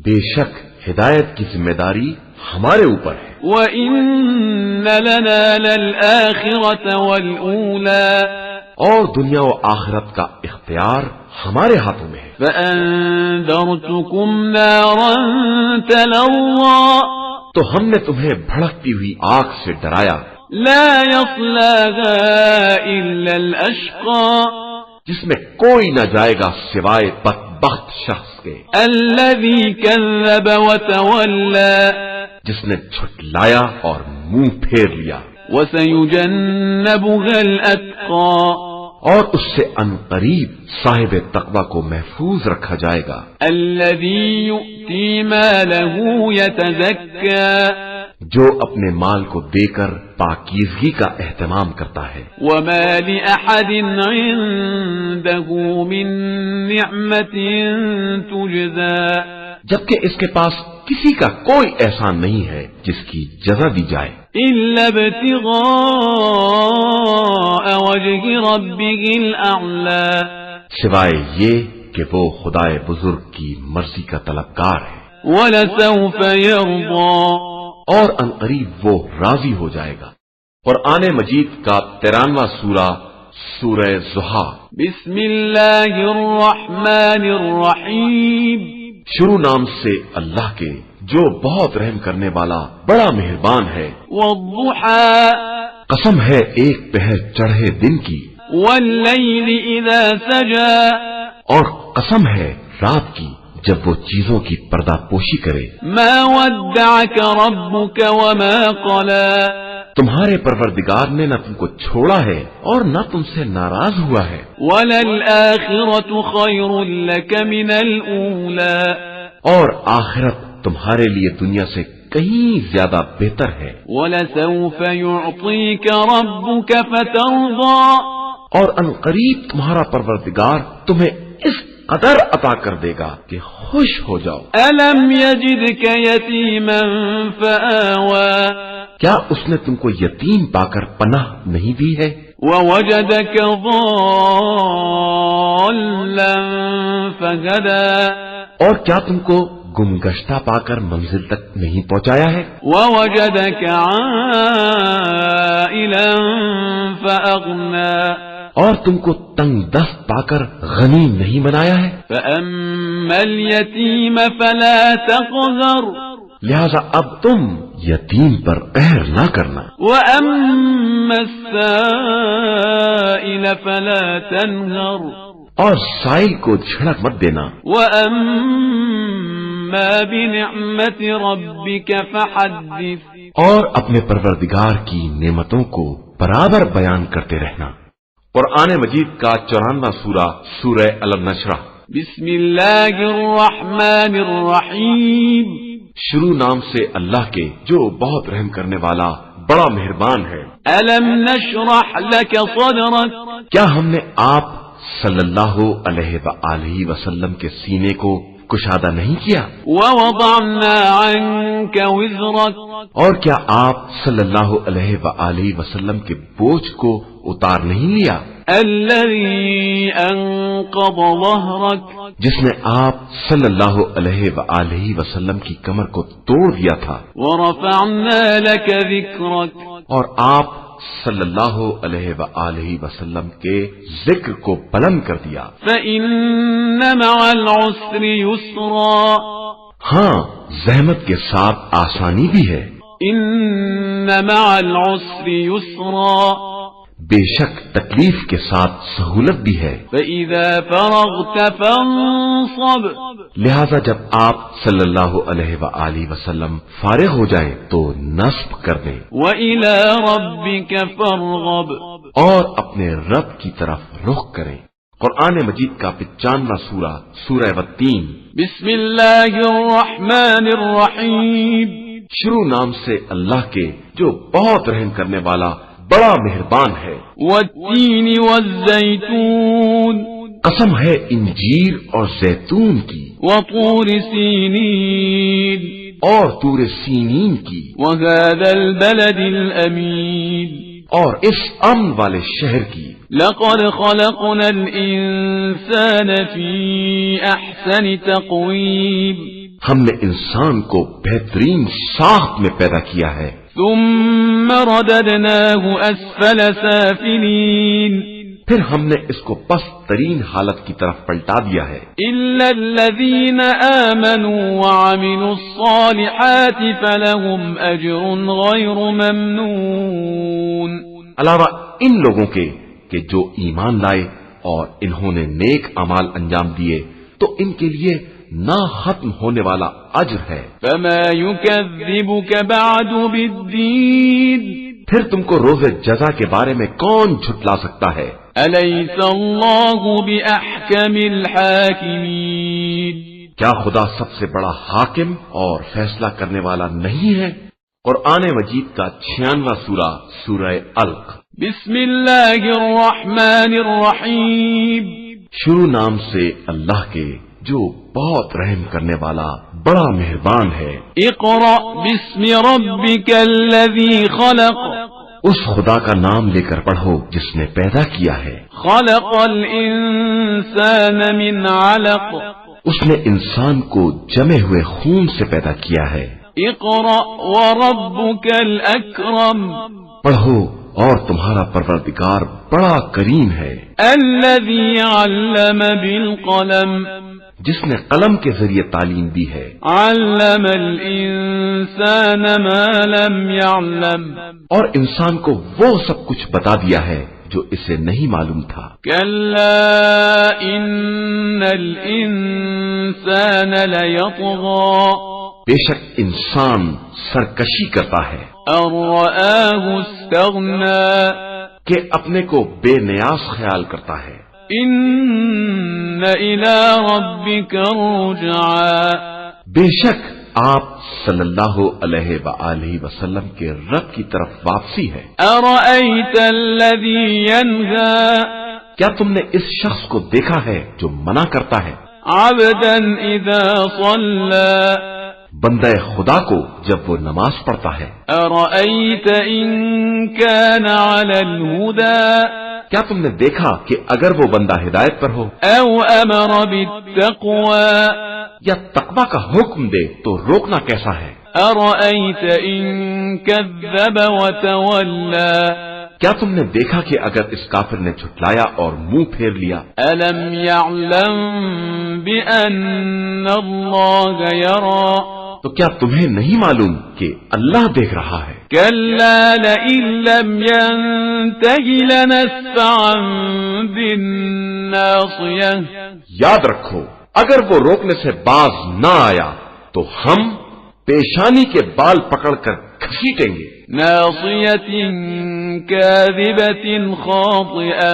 Speaker 1: بے شک ہدایت کی ذمہ داری ہمارے اوپر ہے،
Speaker 2: وإن لنا للآخرة والأولى
Speaker 1: اور دنیا و آخرت کا اختیار ہمارے ہاتھوں میں ہے۔
Speaker 2: فأنذرتكم نارا تلظى
Speaker 1: تو ہم نے تمہیں بھڑکتی ہوئی آگ سے ڈرایا،
Speaker 2: لا يصلاها إلا الأشقى
Speaker 1: جس میں کوئی نہ جائے گا سوائے بدبخت شخص کے،
Speaker 2: الذي كذب وتولى
Speaker 1: جس نے جھٹلایا اور منہ پھیر لیا،
Speaker 2: وسيجنبها الأتقى
Speaker 1: اور اس سے ان قریب صاحب تقوی کو محفوظ رکھا جائے گا،
Speaker 2: الذي يؤتي ماله يتزكى
Speaker 1: جو اپنے مال کو دے کر پاکیزگی کا اہتمام کرتا ہے۔
Speaker 2: وما لأحد عنده من نعمة تجزى
Speaker 1: جبکہ اس کے پاس کسی کا کوئی احسان نہیں ہے جس کی جزا دی جائے،
Speaker 2: إلا ابتغاء وجه ربه الأعلى
Speaker 1: سوائے یہ کہ وہ خدائے بزرگ کی مرضی کا طلبگار ہے،
Speaker 2: وَلَسَوْفَ يَرْضَى
Speaker 1: اور عنقریب وہ راضی ہو جائے گا۔ قرآن مجید کا 93واں سورہ سورہ ضحیٰ۔
Speaker 2: بسم اللہ الرحمن الرحیم۔
Speaker 1: شروع نام سے اللہ کے جو بہت رحم کرنے والا بڑا مہربان ہے۔
Speaker 2: والضحى
Speaker 1: قسم ہے ایک پہر چڑھے دن کی،
Speaker 2: واللیل اذا سجى
Speaker 1: اور قسم ہے رات کی جب وہ چیزوں کی پردہ پوشی کرے۔
Speaker 2: ما ودعك ربك وما قلى
Speaker 1: تمہارے پروردگار نے نہ تم کو چھوڑا ہے اور نہ تم سے ناراض ہوا ہے۔
Speaker 2: وَلَلْآخِرَةُ خَيْرٌ لَكَ مِنَ الْأُولَى
Speaker 1: اور آخرت تمہارے لیے دنیا سے کہیں زیادہ بہتر ہے۔
Speaker 2: وَلَسَوْفَ يُعْطِيكَ رَبُّكَ فَتَرْضَى
Speaker 1: اور عنقریب تمہارا پروردگار تمہیں اس قدر عطا کر دے گا کہ خوش ہو جاؤ۔
Speaker 2: أَلَمْ يَجِدْكَ يَتِيمًا فَآوَى
Speaker 1: کیا اس نے تم کو یتیم پا کر پناہ نہیں دی ہے؟
Speaker 2: وَوَجَدَكَ ضَالًّا فَهَدَى
Speaker 1: اور کیا تم کو گمگشتہ پا کر منزل تک نہیں پہنچایا ہے؟
Speaker 2: وَوَجَدَكَ عَائِلًا فَأَغْنَى
Speaker 1: اور تم کو تنگ دست پا کر غنی نہیں بنایا ہے؟
Speaker 2: فَأَمَّا الْيَتِيمَ فَلَا تَقْهَرْ
Speaker 1: لہذا اب تم یتیم پر قہر نہ کرنا،
Speaker 2: وَأَمَّا السَّائِلَ فَلَا تَنْهَرْ
Speaker 1: اور سائل کو جھڑک مت دینا،
Speaker 2: وَأَمَّا بِنِعْمَةِ رَبِّكَ فَحَدِّثْ
Speaker 1: اور اپنے پروردگار کی نعمتوں کو برابر بیان کرتے رہنا۔ قرآن مجید کا 94واں سورہ سورہ النشرح۔
Speaker 2: بسم اللہ الرحمن الرحیم۔
Speaker 1: شروع نام سے اللہ کے جو بہت رحم کرنے والا بڑا مہربان ہے۔
Speaker 2: الم نشرح لك صدرك
Speaker 1: کیا ہم نے آپ صلی اللہ علیہ وآلہ وسلم کے سینے کو کشادہ نہیں کیا؟
Speaker 2: ووضعنا عنك وزرك
Speaker 1: اور کیا آپ صلی اللہ علیہ وآلہ وسلم کے بوجھ کو اتار نہیں لیا؟
Speaker 2: الذي انقض ظهرك
Speaker 1: جس نے آپ صلی اللہ علیہ وآلہ وسلم کی کمر کو توڑ دیا تھا۔
Speaker 2: ورفعنا لك ذكرك
Speaker 1: اور آپ صلی اللہ علیہ وآلہ وسلم کے ذکر کو بلند کر دیا۔
Speaker 2: فإن مع العسر يسرا
Speaker 1: ہاں زحمت کے ساتھ آسانی بھی ہے۔
Speaker 2: ان مع العسر يسرا
Speaker 1: بے شک تکلیف کے ساتھ سہولت بھی ہے۔
Speaker 2: فإذا فرغت فانصب
Speaker 1: لہذا جب آپ صلی اللہ علیہ وآلہ وسلم فارغ ہو جائیں تو نصب کر دیں،
Speaker 2: وإلى ربك فارغب
Speaker 1: اور اپنے رب کی طرف رخ کریں۔ قرآن مجید کا 95واں سورہ سورہ والتین۔
Speaker 2: بسم اللہ الرحمن الرحیم۔
Speaker 1: شروع نام سے اللہ کے جو بہت رحم کرنے والا بڑا مہربان ہے۔
Speaker 2: والتین والزیتون
Speaker 1: قسم ہے انجیر اور زیتون کی،
Speaker 2: وطور سینین
Speaker 1: اور طور سینین کی،
Speaker 2: وهذا البلد الامین
Speaker 1: اور اس امن والے شہر کی۔
Speaker 2: لقد خلقنا الانسان فی احسن تقویم
Speaker 1: ہم نے انسان کو بہترین ساخت میں پیدا کیا ہے۔
Speaker 2: ثم رددناه اسفل سافلین
Speaker 1: پھر ہم نے اس کو پست ترین حالت کی طرف پلٹا دیا ہے۔
Speaker 2: الا الذین آمنوا وعملوا الصالحات فلهم اجر غیر ممنون
Speaker 1: علاوہ ان لوگوں کے کہ جو ایمان لائے اور انہوں نے نیک اعمال انجام دیے تو ان کے لیے نہ ختم ہونے والا اجر ہے۔
Speaker 2: فما يكذبك بعد بالدین
Speaker 1: پھر تم کو روز جزا کے بارے میں کون جھٹلا سکتا ہے؟
Speaker 2: الیس اللہ باحکم الحاکمین
Speaker 1: کیا خدا سب سے بڑا حاکم اور فیصلہ کرنے والا نہیں ہے؟ قرآن مجید کا 96واں سورہ سورہ علق۔
Speaker 2: بسم اللہ الرحمن الرحیم۔
Speaker 1: شروع نام سے اللہ کے جو بہت رحم کرنے والا بڑا مہربان ہے۔
Speaker 2: اقرأ باسم ربک الذی خلق
Speaker 1: اس خدا کا نام لے کر پڑھو جس نے پیدا کیا ہے.
Speaker 2: خلق الانسان من علق.
Speaker 1: اس نے انسان کو جمے ہوئے خون سے پیدا کیا ہے.
Speaker 2: اقرأ وربك الاکرم.
Speaker 1: پڑھو اور تمہارا پروردگار بڑا کریم ہے.
Speaker 2: الذي علم بالقلم.
Speaker 1: جس نے قلم کے ذریعے تعلیم دی ہے.
Speaker 2: علم الانسان ما لم يعلم.
Speaker 1: اور انسان کو وہ سب کچھ بتا دیا ہے جو اسے نہیں معلوم تھا.
Speaker 2: كلا ان الانسان ليطغى.
Speaker 1: بے شک انسان سرکشی کرتا ہے.
Speaker 2: ان رآه استغنى.
Speaker 1: کہ اپنے کو بے نیاز خیال کرتا ہے.
Speaker 2: ان الى ربك الرجعى.
Speaker 1: بے شک آپ صلی اللہ علیہ وآلہ وسلم کے رب کی طرف واپسی ہے.
Speaker 2: ارأيت الذي ينهى.
Speaker 1: کیا تم نے اس شخص کو دیکھا ہے جو منع کرتا ہے.
Speaker 2: عبدا اذا صلى.
Speaker 1: بندہ خدا کو جب وہ نماز پڑھتا ہے.
Speaker 2: ارأيت ان كان على الهدى.
Speaker 1: کیا تم نے دیکھا کہ اگر وہ بندہ ہدایت پر ہو.
Speaker 2: او امر بالتقوى.
Speaker 1: یا تقوی کا حکم دے تو روکنا کیسا ہے.
Speaker 2: ارأيت ان كذب وتولى.
Speaker 1: کیا تم نے دیکھا کہ اگر اس کافر نے جھٹلایا اور منہ پھیر لیا.
Speaker 2: الم يعلم بان الله يرى.
Speaker 1: تو کیا تمہیں نہیں معلوم کہ اللہ دیکھ رہا ہے.
Speaker 2: كلا لئن لم ينته لنسفعا بالناصية.
Speaker 1: یاد رکھو اگر وہ روکنے سے باز نہ آیا تو ہم پیشانی کے بال پکڑ کر گھسیٹیں گے.
Speaker 2: ناصية كاذبة خاطئة.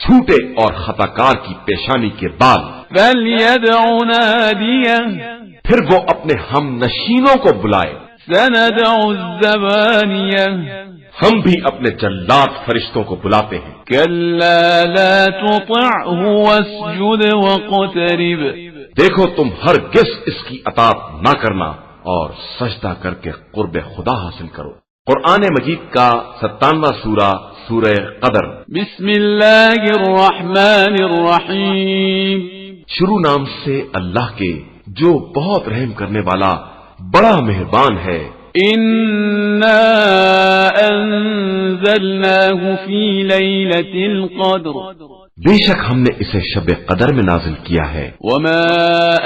Speaker 1: جھوٹے اور خطاکار کی پیشانی کے بال.
Speaker 2: فليدع ناديه.
Speaker 1: پھر وہ اپنے ہم نشینوں کو بلائے.
Speaker 2: سندع الزبانية.
Speaker 1: ہم بھی اپنے جلاد فرشتوں کو بلاتے ہیں.
Speaker 2: كلا لا تطعه واسجد واقترب.
Speaker 1: دیکھو تم ہرگز اس کی اطاعت نہ کرنا اور سجدہ کر کے قرب خدا حاصل کرو. قرآن مجید کا 57واں سورہ سورہ قدر.
Speaker 2: بسم اللہ الرحمن الرحیم.
Speaker 1: شروع نام سے اللہ کے جو بہت رحم کرنے والا بڑا مہربان ہے.
Speaker 2: انا انزلناه في ليلة القدر.
Speaker 1: بے شک ہم نے اسے شب قدر میں نازل کیا ہے.
Speaker 2: وما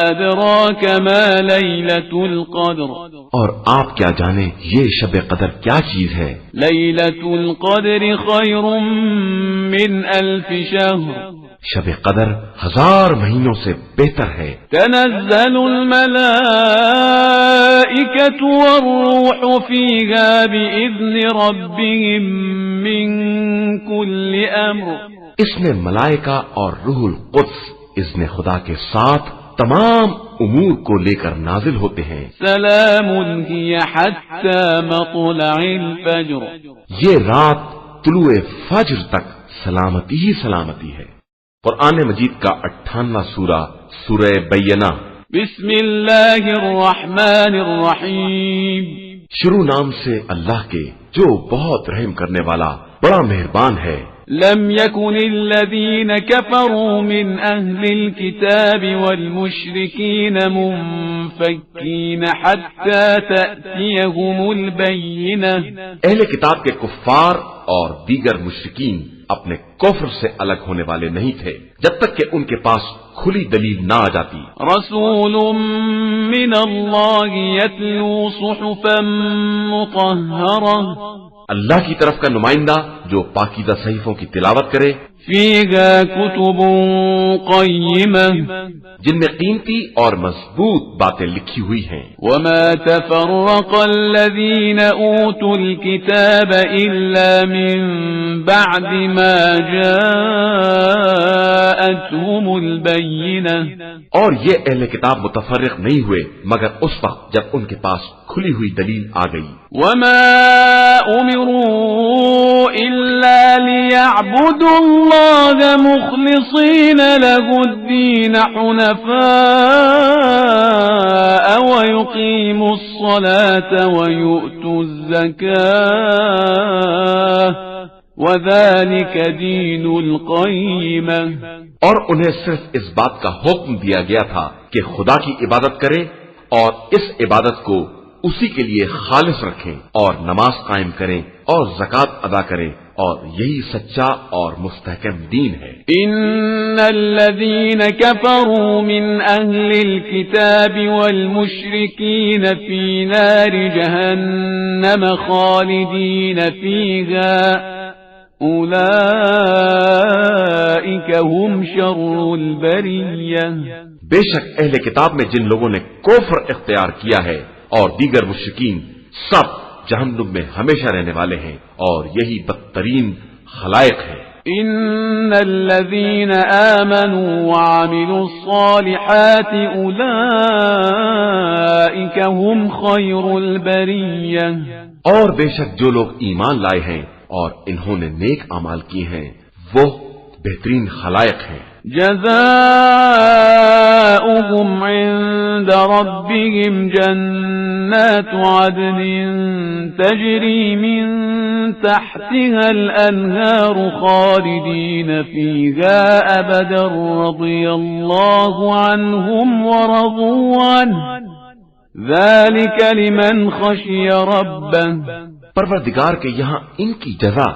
Speaker 2: ادراك ما ليلة القدر.
Speaker 1: اور آپ کیا جانے یہ شب قدر کیا چیز ہے.
Speaker 2: ليلة القدر خير من 1000 شهر.
Speaker 1: شب قدر 1000 مہینوں سے بہتر ہے.
Speaker 2: تنزل الملائكة والروح فيها بإذن ربهم من كل أمر.
Speaker 1: اس میں ملائکہ اور روح القدس اذن خدا کے ساتھ تمام امور کو لے کر نازل ہوتے ہیں.
Speaker 2: سلام هي حتى مطلع الفجر.
Speaker 1: یہ رات طلوع فجر تک سلامتی ہی سلامتی ہے. قرآن مجید کا 58واں سورہ سورہ بینہ.
Speaker 2: بسم اللہ الرحمن الرحیم.
Speaker 1: شروع نام سے اللہ کے جو بہت رحم کرنے والا بڑا مہربان ہے.
Speaker 2: لم يكن الذين كفروا من أهل الكتاب والمشركين منفكين حتى تأتيهم البينة.
Speaker 1: اہل کتاب کے کفار اور دیگر مشرکین اپنے کفر سے الگ ہونے والے نہیں تھے جب تک کہ ان کے پاس کھلی دلیل نہ آ جاتی.
Speaker 2: رسول من اللہ یتلو صحفا مطہرہ.
Speaker 1: اللہ کی طرف کا نمائندہ جو پاکیزہ صحیفوں کی تلاوت کرے.
Speaker 2: فیہا کتب قیمہ.
Speaker 1: جن میں قیمتی اور مضبوط باتیں لکھی ہوئی ہیں.
Speaker 2: وما تفرق الذین اوتوا الكتاب الا من بعد ما جاءتهم البینہ.
Speaker 1: اور یہ اہل کتاب متفرق نہیں ہوئے مگر اس وقت جب ان کے پاس کھلی ہوئی دلیل آ گئی.
Speaker 2: وما امروا الا ليعبدوا الله مخلصين له الدين حنفاء ويقيموا الصلاة الصلاة ويؤتوا الزكاة وذلك دين القيمة۔
Speaker 1: اور انہیں صرف اس بات کا حکم دیا گیا تھا کہ خدا کی عبادت کریں اور اس عبادت کو اسی کے لیے خالص رکھیں اور نماز قائم کریں اور زکوٰۃ ادا کریں، اور یہی سچا اور مستحکم دین ہے۔
Speaker 2: ان الذين كفروا من اهل الكتاب والمشركين في نار جهنم خالدين فيها اولئك هم شر البرية۔
Speaker 1: بے شک اہل کتاب میں جن لوگوں نے کفر اختیار کیا ہے اور دیگر مشرکین سب جہنم میں ہمیشہ رہنے والے ہیں، اور یہی بدترین خلائق ہے۔
Speaker 2: ان الذين آمنوا وعملوا الصالحات اولئك هم خير البرية۔
Speaker 1: اور بے شک جو لوگ ایمان لائے ہیں اور انہوں نے نیک اعمال کیے ہیں وہ بہترین خلائق ہیں۔
Speaker 2: جزاؤهم عند ربهم جنات عدن تجري من تحتها الأنهار خالدين فيها أبدا رضي الله عنهم ورضوا عنه ذلك لمن خشي ربه۔
Speaker 1: پروردگار کے یہاں ان کی جزا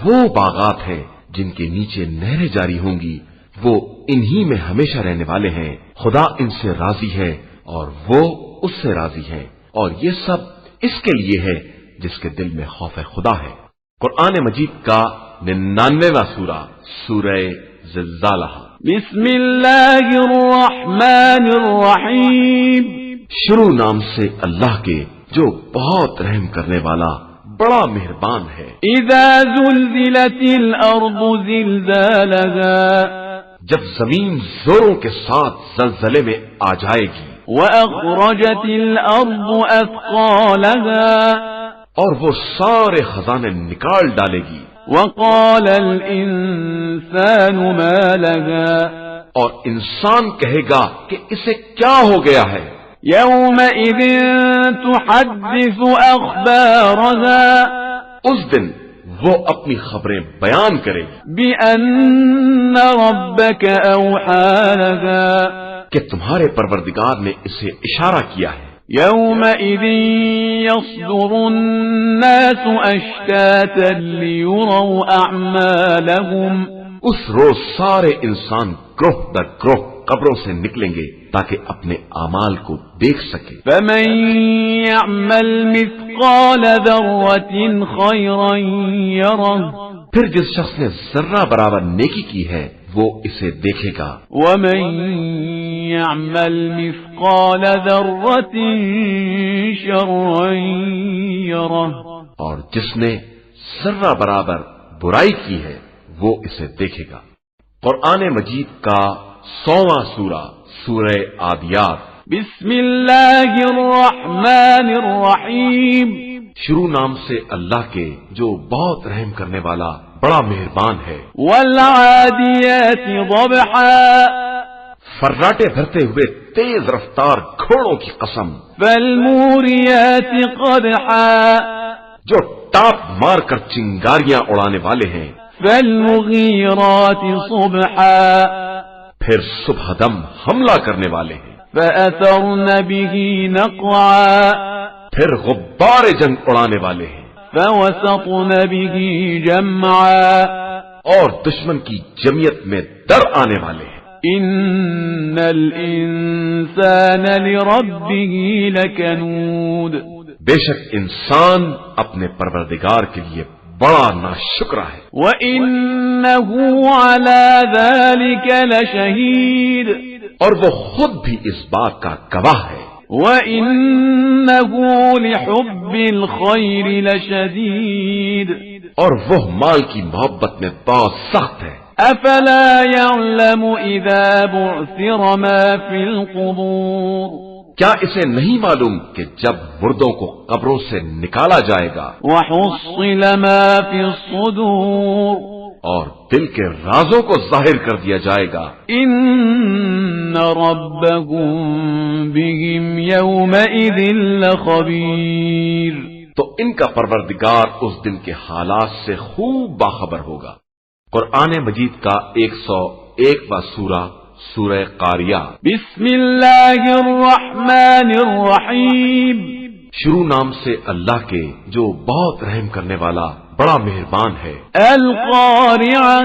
Speaker 1: وہ باغات ہیں جن کے نیچے نہریں جاری ہوں گی، وہ انہی میں ہمیشہ رہنے والے ہیں، خدا ان سے راضی ہے اور وہ اس سے راضی ہے، اور یہ سب اس کے لیے ہے جس کے دل میں خوف خدا ہے۔ قرآن مجید کا 99واں سورہ، سورہ زلزالہ۔
Speaker 2: بسم اللہ الرحمن الرحیم۔
Speaker 1: شروع نام سے اللہ کے جو بہت رحم کرنے والا بڑا مہربان ہے۔
Speaker 2: اذا زلزلت الارض زلزالها،
Speaker 1: جب زمین زوروں کے ساتھ زلزلے میں آ جائے گی،
Speaker 2: واخرجت الارض اثقالها،
Speaker 1: اور وہ سارے خزانے نکال ڈالے گی،
Speaker 2: وقال الانسان ما لها،
Speaker 1: اور انسان کہے گا کہ اسے کیا ہو گیا ہے۔
Speaker 2: يومئذ تحدث أخبارها،
Speaker 1: اس دن وہ اپنی خبریں بیان کرے گی
Speaker 2: بأن ربك أوحى لها،
Speaker 1: کہ تمہارے پروردگار نے اسے اشارہ کیا ہے۔
Speaker 2: يومئذ يصدر الناس أشتاتا ليروا أعمالهم،
Speaker 1: اس روز سارے انسان گروہ در گروہ قبروں سے نکلیں گے تاکہ اپنے اعمال کو دیکھ سکے۔
Speaker 2: فمن يعمل مثقال ذرة خيرا يره،
Speaker 1: پھر جس شخص نے ذرہ برابر نیکی کی ہے وہ اسے دیکھے گا،
Speaker 2: ومن يعمل مثقال ذرة شرا يره،
Speaker 1: اور جس نے ذرہ برابر برائی کی ہے وہ اسے دیکھے گا۔ قرآن مجید کا 100واں سورہ، سورہ عادیات۔
Speaker 2: بسم اللہ الرحمن الرحیم۔
Speaker 1: شروع نام سے اللہ کے جو بہت رحم کرنے والا بڑا مہربان ہے۔
Speaker 2: والعادیات ضبحا،
Speaker 1: فراٹے بھرتے ہوئے تیز رفتار گھوڑوں کی قسم۔
Speaker 2: فالموریات قدحا،
Speaker 1: جو ٹاپ مار کر چنگاریاں اڑانے والے ہیں۔
Speaker 2: فالمغیرات صبحا،
Speaker 1: پھر صبح دم حملہ کرنے والے ہیں۔
Speaker 2: فأثرن به نقعا،
Speaker 1: پھر غبار جنگ اڑانے والے ہیں۔
Speaker 2: فوسطن به جمعا،
Speaker 1: اور دشمن کی جمعیت میں در آنے والے ہیں۔
Speaker 2: ان الانسان لربه لکنود،
Speaker 1: بے شک انسان اپنے پروردگار کے لیے بڑا ناشکرا ہے۔
Speaker 2: وَإِنَّهُ عَلَى ذَلِكَ لَشَهِيدٌ،
Speaker 1: اور وہ خود بھی اس بات کا گواہ ہے۔
Speaker 2: وَإِنَّهُ لِحُبِّ الْخَيْرِ لَشَدِيدٌ،
Speaker 1: اور وہ مال کی محبت میں بہت سخت ہے۔
Speaker 2: أَفَلَا يَعْلَمُ إِذَا بُعْثِرَ مَا فِي الْقُبُورِ،
Speaker 1: کیا اسے نہیں معلوم کہ جب مردوں کو قبروں سے نکالا جائے گا،
Speaker 2: وَحُصِّلَ مَا فِي الصُّدُورِ،
Speaker 1: اور دل کے رازوں کو ظاہر کر دیا جائے گا.
Speaker 2: ان ربهم بهم يومئذ لخبیر.
Speaker 1: تو ان کا پروردگار اس دن کے حالات سے خوب باخبر ہوگا. قرآن مجید کا 101واں سورہ سورہ قاریہ.
Speaker 2: بسم اللہ الرحمن الرحیم.
Speaker 1: شروع نام سے اللہ کے جو بہت رحم کرنے والا بڑا مہربان ہے.
Speaker 2: القاریہ.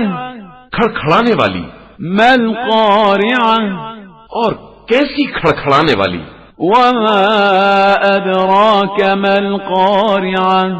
Speaker 1: کھڑکھڑانے والی.
Speaker 2: ما القاریہ.
Speaker 1: اور کیسی کھڑکھڑانے والی.
Speaker 2: وما ادراک ما القاریہ.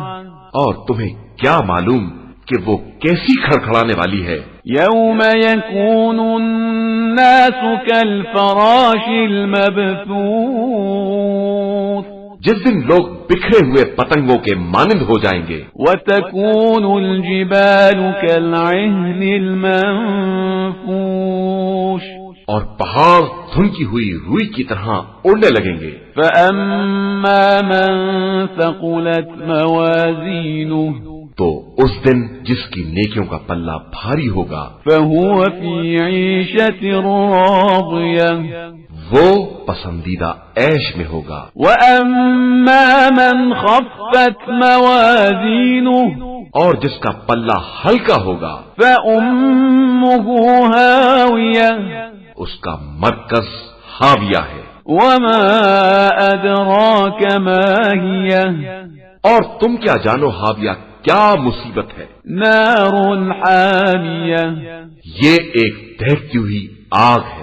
Speaker 1: اور تمہیں کیا معلوم کہ وہ کیسی کھڑکھڑانے والی ہے.
Speaker 2: یوم یکون الناس کالفراش المبثوث.
Speaker 1: جس دن لوگ بکھرے ہوئے پتنگوں کے مانند ہو جائیں گے.
Speaker 2: وتكون الجبال كالعهن المنفوش.
Speaker 1: اور پہاڑ دھنکی ہوئی روئی کی طرح اڑنے لگیں گے.
Speaker 2: فأما من ثقلت موازینه.
Speaker 1: تو اس دن جس کی نیکیوں کا پلہ بھاری ہوگا.
Speaker 2: فهو في عيشة راضية.
Speaker 1: وہ پسندیدہ عیش میں ہوگا.
Speaker 2: وَأَمَّا مَنْ خَفَّتْ مَوَازِينُهُ.
Speaker 1: اور جس کا پلہ ہلکا ہوگا.
Speaker 2: فَأُمُّهُ هَاوِيَةٌ.
Speaker 1: اس کا مرکز ہاویہ ہے.
Speaker 2: وَمَا أَدْرَاكَ مَا هِيَهْ.
Speaker 1: اور تم کیا جانو ہاویہ کیا مصیبت ہے.
Speaker 2: نَارٌ حَامِيَةٌ.
Speaker 1: یہ ایک دہتی ہوئی آگ ہے.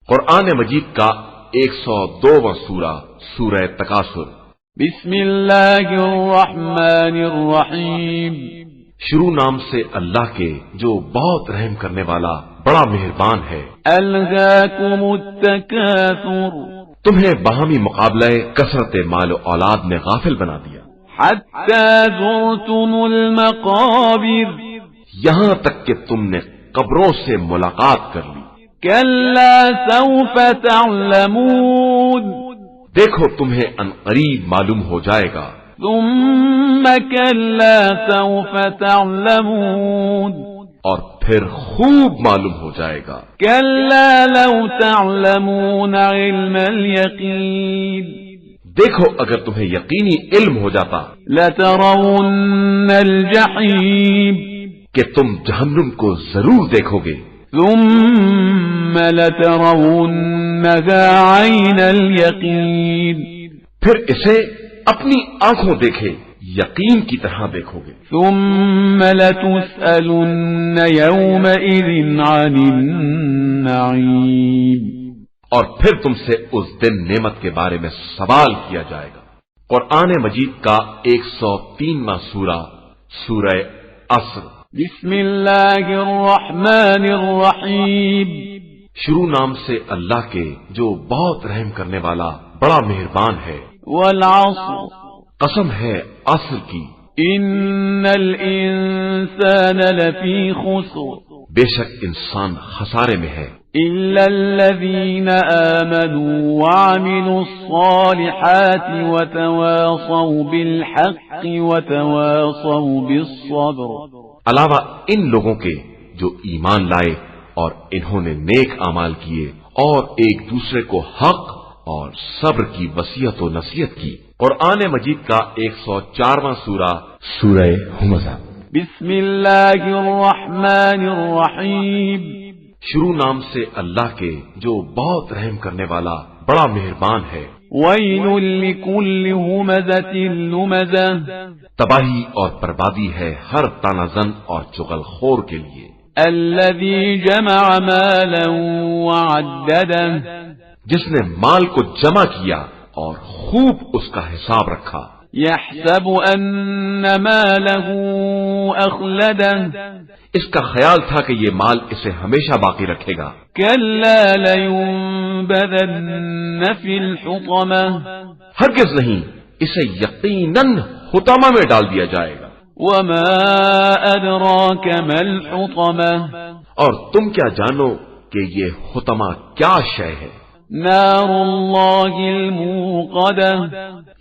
Speaker 1: قرآن مجید کا 102واں سورہ سورہ تکاثر.
Speaker 2: بسم اللہ الرحمن الرحیم.
Speaker 1: شروع نام سے اللہ کے جو بہت رحم کرنے والا بڑا مہربان ہے.
Speaker 2: الہاکم التکاثر.
Speaker 1: تمہیں باہمی مقابلہ کثرت مال و اولاد نے غافل بنا دیا.
Speaker 2: حتی زرتم المقابر.
Speaker 1: یہاں تک کہ تم نے قبروں سے ملاقات کر لی.
Speaker 2: کلا سوف تعلمون.
Speaker 1: دیکھو تمہیں عنقریب معلوم ہو جائے گا.
Speaker 2: ثم کلا سوف تعلمون.
Speaker 1: اور پھر خوب معلوم ہو جائے گا.
Speaker 2: کلا لو تعلمون علم الیقین.
Speaker 1: دیکھو اگر تمہیں یقینی علم ہو جاتا.
Speaker 2: لترون الجحیم.
Speaker 1: کہ تم جہنم کو ضرور دیکھو گے.
Speaker 2: ثم لترونها عین الیقین.
Speaker 1: پھر اسے اپنی آنکھوں دیکھے یقین کی طرح دیکھو گے.
Speaker 2: ثم لتسألن یومئذ عن النعیم.
Speaker 1: اور پھر تم سے اس دن نعمت کے بارے میں سوال کیا جائے گا. قرآن مجید کا 103واں سورہ سورہ عصر.
Speaker 2: بسم اللہ الرحمن الرحیم.
Speaker 1: شروع نام سے اللہ کے جو بہت رحم کرنے والا بڑا مہربان ہے.
Speaker 2: والعصر.
Speaker 1: قسم ہے عصر کی.
Speaker 2: ان الانسان لفی خسر.
Speaker 1: بے شک انسان خسارے میں ہے.
Speaker 2: الا الذین آمنوا وعملوا الصالحات وتواصوا بالحق وتواصوا بالصبر.
Speaker 1: علاوہ ان لوگوں کے جو ایمان لائے اور انہوں نے نیک اعمال کیے اور ایک دوسرے کو حق اور صبر کی وصیت و نصیحت کی. قرآن مجید کا 104واں سورہ سورہ ہمزہ.
Speaker 2: بسم اللہ الرحمن الرحیم.
Speaker 1: شروع نام سے اللہ کے جو بہت رحم کرنے والا بڑا مہربان ہے.
Speaker 2: ویل لکل ہمزۃ لمزہ.
Speaker 1: تباہی اور بربادی ہے ہر تانا زن اور چغل خور کے لیے.
Speaker 2: الذی جمع مالا وعددہ.
Speaker 1: جس نے مال کو جمع کیا اور خوب اس کا حساب رکھا.
Speaker 2: یحسب ان مالہ اخلدہ.
Speaker 1: اس کا خیال تھا کہ یہ مال اسے ہمیشہ باقی رکھے گا.
Speaker 2: کلا لینبذن فی الحطمہ.
Speaker 1: ہرگز نہیں، اسے یقیناً حطمہ میں ڈال دیا جائے گا.
Speaker 2: وما ادراک ما الحطمہ.
Speaker 1: اور تم کیا جانو کہ یہ حطمہ کیا شے ہے.
Speaker 2: نار اللہ الموقدہ.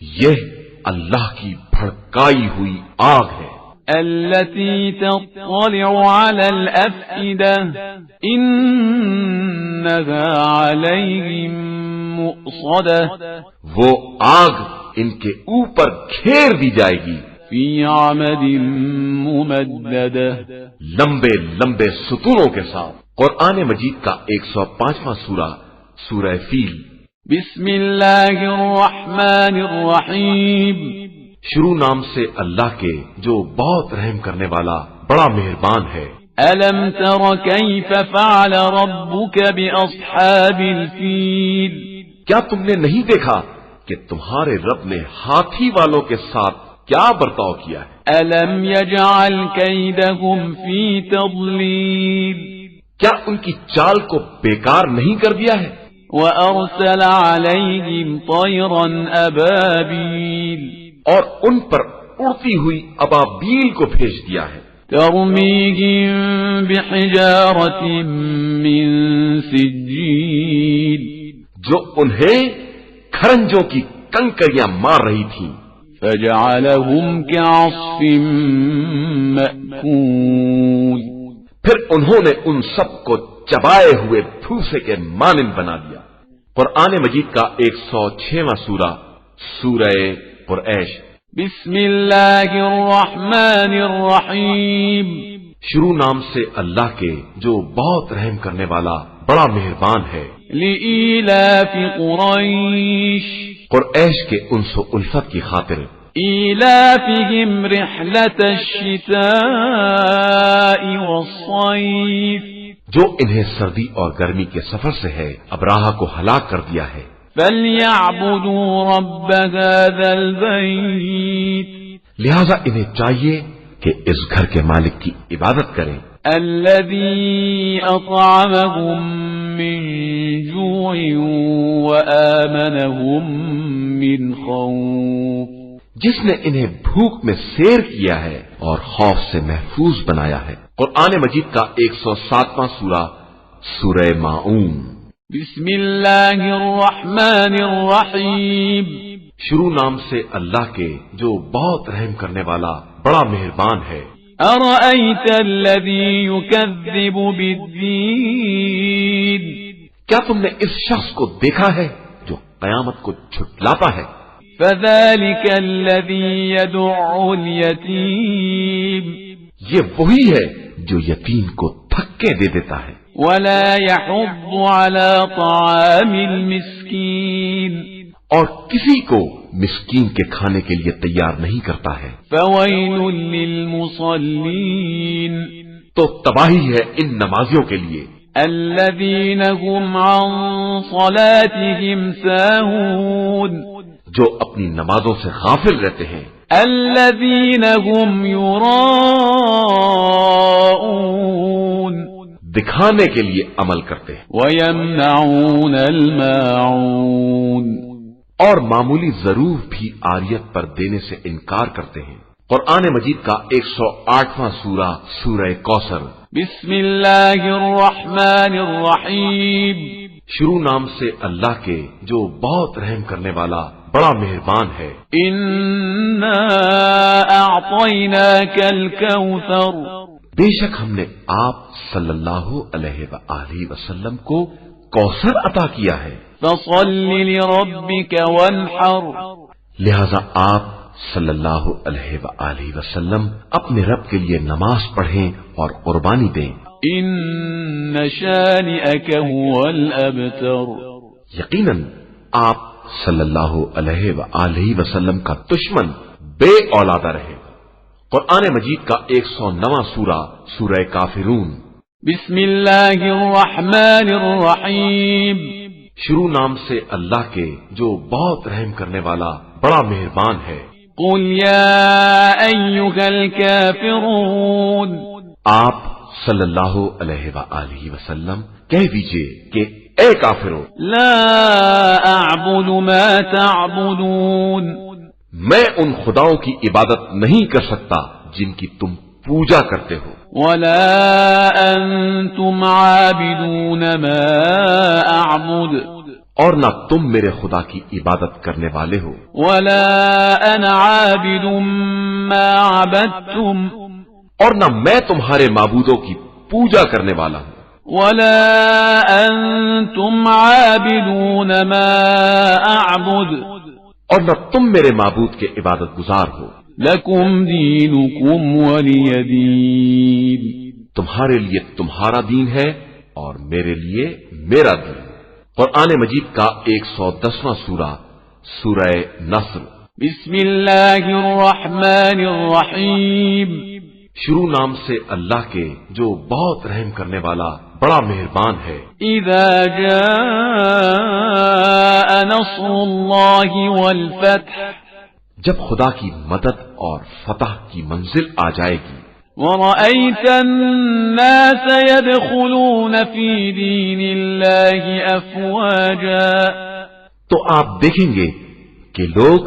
Speaker 1: یہ اللہ کی بھڑکائی ہوئی آگ ہے.
Speaker 2: التي تطلع على الأفئدة إنها عليهم مؤصدة
Speaker 1: وہ آگ ان کے اوپر گھیر دی جائے گی
Speaker 2: في عمد ممددة
Speaker 1: لمبے لمبے ستونوں کے ساتھ۔ قرآن مجید کا 105واں سورہ سورہ فیل۔
Speaker 2: بسم الله الرحمن الرحيم
Speaker 1: شروع نام سے اللہ کے جو بہت رحم کرنے والا بڑا مہربان ہے۔
Speaker 2: ألم تر كيف فعل ربك بأصحاب الفيل
Speaker 1: کیا تم نے نہیں دیکھا کہ تمہارے رب نے ہاتھی والوں کے ساتھ کیا برتاؤ کیا ہے؟
Speaker 2: ألم يجعل كيدهم في تضليل
Speaker 1: کیا ان کی چال کو بیکار نہیں کر دیا ہے؟
Speaker 2: وأرسل عليهم طيرا أبابيل
Speaker 1: اور ان پر اڑتی ہوئی ابابیل کو بھیج دیا ہے۔
Speaker 2: ترميهم بحجارة من سجيل
Speaker 1: جو انہیں کھرنجوں کی کنکریاں مار رہی تھیں،
Speaker 2: فجعلهم كعصف مأكول
Speaker 1: پھر انہوں نے ان سب کو چبائے ہوئے بھوسے کے مانند بنا دیا۔ قرآن مجید کا 106واں سورہ سورہ قریش۔
Speaker 2: بسم الله الرحمن الرحيم
Speaker 1: شروع نام سے اللہ کے جو بہت رحم کرنے والا بڑا مہربان ہے۔
Speaker 2: لإيلاف قريش
Speaker 1: قریش کے انس و الفت کی خاطر،
Speaker 2: إيلافهم رحلة الشتاء والصيف
Speaker 1: جو انہیں سردی اور گرمی کے سفر سے ہے ابراہ کو ہلاک کر دیا ہے۔
Speaker 2: فليعبدوا رب هذا البيت
Speaker 1: لہذا انہیں چاہیے کہ اس گھر کے مالک کی عبادت کریں،
Speaker 2: الذي أطعمهم من جوع وآمنهم من خوف
Speaker 1: جس نے انہیں بھوک میں سیر کیا ہے اور خوف سے محفوظ بنایا ہے۔ قرآن مجید کا 107واں سورہ سورہ ماعون۔
Speaker 2: بسم الله الرحمن الرحيم
Speaker 1: شروع نام سے اللہ کے جو بہت رحم کرنے والا بڑا مہربان ہے۔
Speaker 2: أرأيت الذي يكذب بالدين
Speaker 1: کیا تم نے اس شخص کو دیکھا ہے جو قیامت کو جھٹلاتا ہے؟
Speaker 2: فذلك الذي يدع اليتيم
Speaker 1: یہ وہی ہے جو یتیم کو دھکے دے دیتا ہے،
Speaker 2: ولا يحض على طعام المسكين
Speaker 1: اور کسی کو مسکین کے کھانے کے لیے تیار نہیں کرتا ہے۔
Speaker 2: فويل للمصلين
Speaker 1: تو تباہی ہے ان نمازیوں کے لیے
Speaker 2: الذين هم عن صلاتهم ساهون
Speaker 1: جو اپنی نمازوں سے غافل رہتے ہیں،
Speaker 2: الذين هم يراءون
Speaker 1: دکھانے کے لیے عمل کرتے ہیں
Speaker 2: ويمنعون الماعون
Speaker 1: اور معمولی ضرور بھی عاریت پر دینے سے انکار کرتے ہیں۔ قرآن مجید کا 108واں سورہ سورہ کوثر۔
Speaker 2: بسم الله الرحمن الرحيم
Speaker 1: شروع نام سے اللہ کے جو بہت رحم کرنے والا بڑا مہربان ہے۔
Speaker 2: إنا أعطيناك الكوثر
Speaker 1: بے شک ہم نے آپ صلی اللہ علیہ وآلہ وسلم کو کوثر عطا کیا ہے،
Speaker 2: فصل لربك وانحر
Speaker 1: لہذا آپ صلی اللہ علیہ وآلہ وسلم اپنے رب کے لیے نماز پڑھیں اور قربانی دیں،
Speaker 2: إن شانئك هو الأبتر
Speaker 1: یقیناً آپ صلی اللہ علیہ وآلہ وسلم کا دشمن بے اولادہ رہے۔ قرآن مجید کا 109واں سورہ سورہ کافرون۔
Speaker 2: بسم الله الرحمن الرحيم
Speaker 1: شروع نام سے اللہ کے جو بہت رحم کرنے والا بڑا مہربان ہے۔
Speaker 2: قل يا أيها الكافرون
Speaker 1: آپ صلی اللہ علیہ وآلہ وسلم کہہ دیجئے کہ اے کافرو،
Speaker 2: لا أعبد ما تعبدون
Speaker 1: میں ان خداؤں کی عبادت نہیں کر سکتا جن کی تم پوجا کرتے ہو،
Speaker 2: ولا أنتم عابدون ما أعبد
Speaker 1: اور نہ تم میرے خدا کی عبادت کرنے والے ہو،
Speaker 2: ولا أنا عابد ما عبدتم
Speaker 1: اور نہ میں تمہارے معبودوں کی پوجا کرنے والا ہوں،
Speaker 2: ولا أنتم عابدون ما أعبد
Speaker 1: اور نہ تم میرے معبود کے عبادت گزار ہو،
Speaker 2: لكم دينكم ولي دين.
Speaker 1: تمہارے لیے تمہارا دین ہے اور میرے لیے میرا دین. قرآن مجید کا 110واں سورہ سورہ نصر.
Speaker 2: بسم الله الرحمن الرحيم.
Speaker 1: شروع نام سے اللہ کے جو بہت رحم کرنے والا بڑا مہربان ہے.
Speaker 2: إذا جاء نصر الله والفتح
Speaker 1: جب خدا کی مدد اور فتح کی منزل آ جائے گی،
Speaker 2: ورأيت الناس يدخلون في دين الله أفواجا
Speaker 1: تو آپ دیکھیں گے کہ لوگ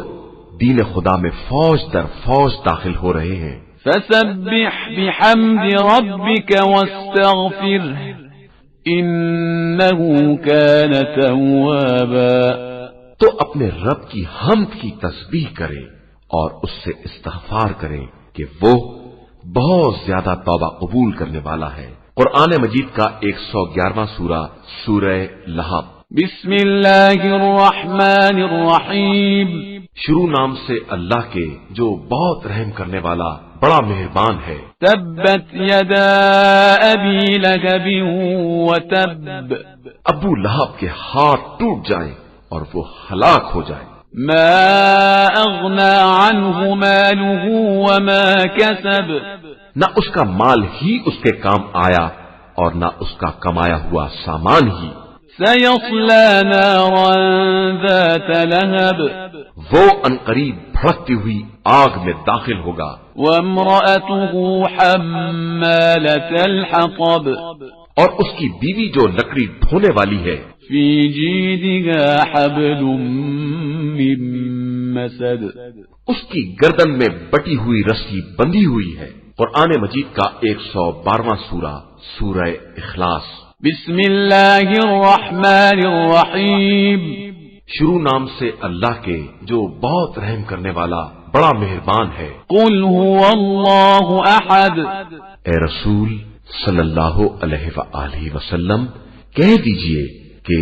Speaker 1: دین خدا میں فوج در فوج داخل ہو رہے ہیں.
Speaker 2: فسبح بحمد ربك واستغفره إنه كان توابا.
Speaker 1: تو اپنے رب کی حمد کی تسبیح کریں اور اس سے استغفار کریں کہ وہ بہت زیادہ توبہ قبول کرنے والا ہے. قرآن مجید کا 111واں سورہ سورہ لہب.
Speaker 2: بسم الله الرحمن الرحيم.
Speaker 1: شروع نام سے اللہ کے جو بہت رحم کرنے والا بڑا مہربان ہے.
Speaker 2: تبت يدا أبي لهب وتب.
Speaker 1: ابو لہب کے ہاتھ ٹوٹ جائیں اور وہ ہلاک ہو جائے.
Speaker 2: ما أغنى عنه ماله وما كسب.
Speaker 1: نہ اس کا مال ہی اس کے کام آیا اور نہ اس کا کمایا ہوا سامان ہی.
Speaker 2: سيصلى نارا ذات لهب.
Speaker 1: وہ عنقریب بھڑکتی ہوئی آگ میں داخل ہوگا.
Speaker 2: وامرأته حمالة الحطب.
Speaker 1: اور اس کی بیوی جو لکڑی ڈھونے والی ہے،
Speaker 2: في جيدها حبل من مسد.
Speaker 1: اس کی گردن میں بٹی ہوئی رسی بندھی ہوئی ہے. قرآن مجید کا 112واں سورہ سورہ اخلاص.
Speaker 2: بسم الله الرحمن الرحيم.
Speaker 1: شروع نام سے اللہ کے جو بہت رحم کرنے والا بڑا مہربان ہے.
Speaker 2: قل هو الله أحد.
Speaker 1: اے رسول صلی اللہ علیہ وآلہ وسلم کہہ دیجئے کہ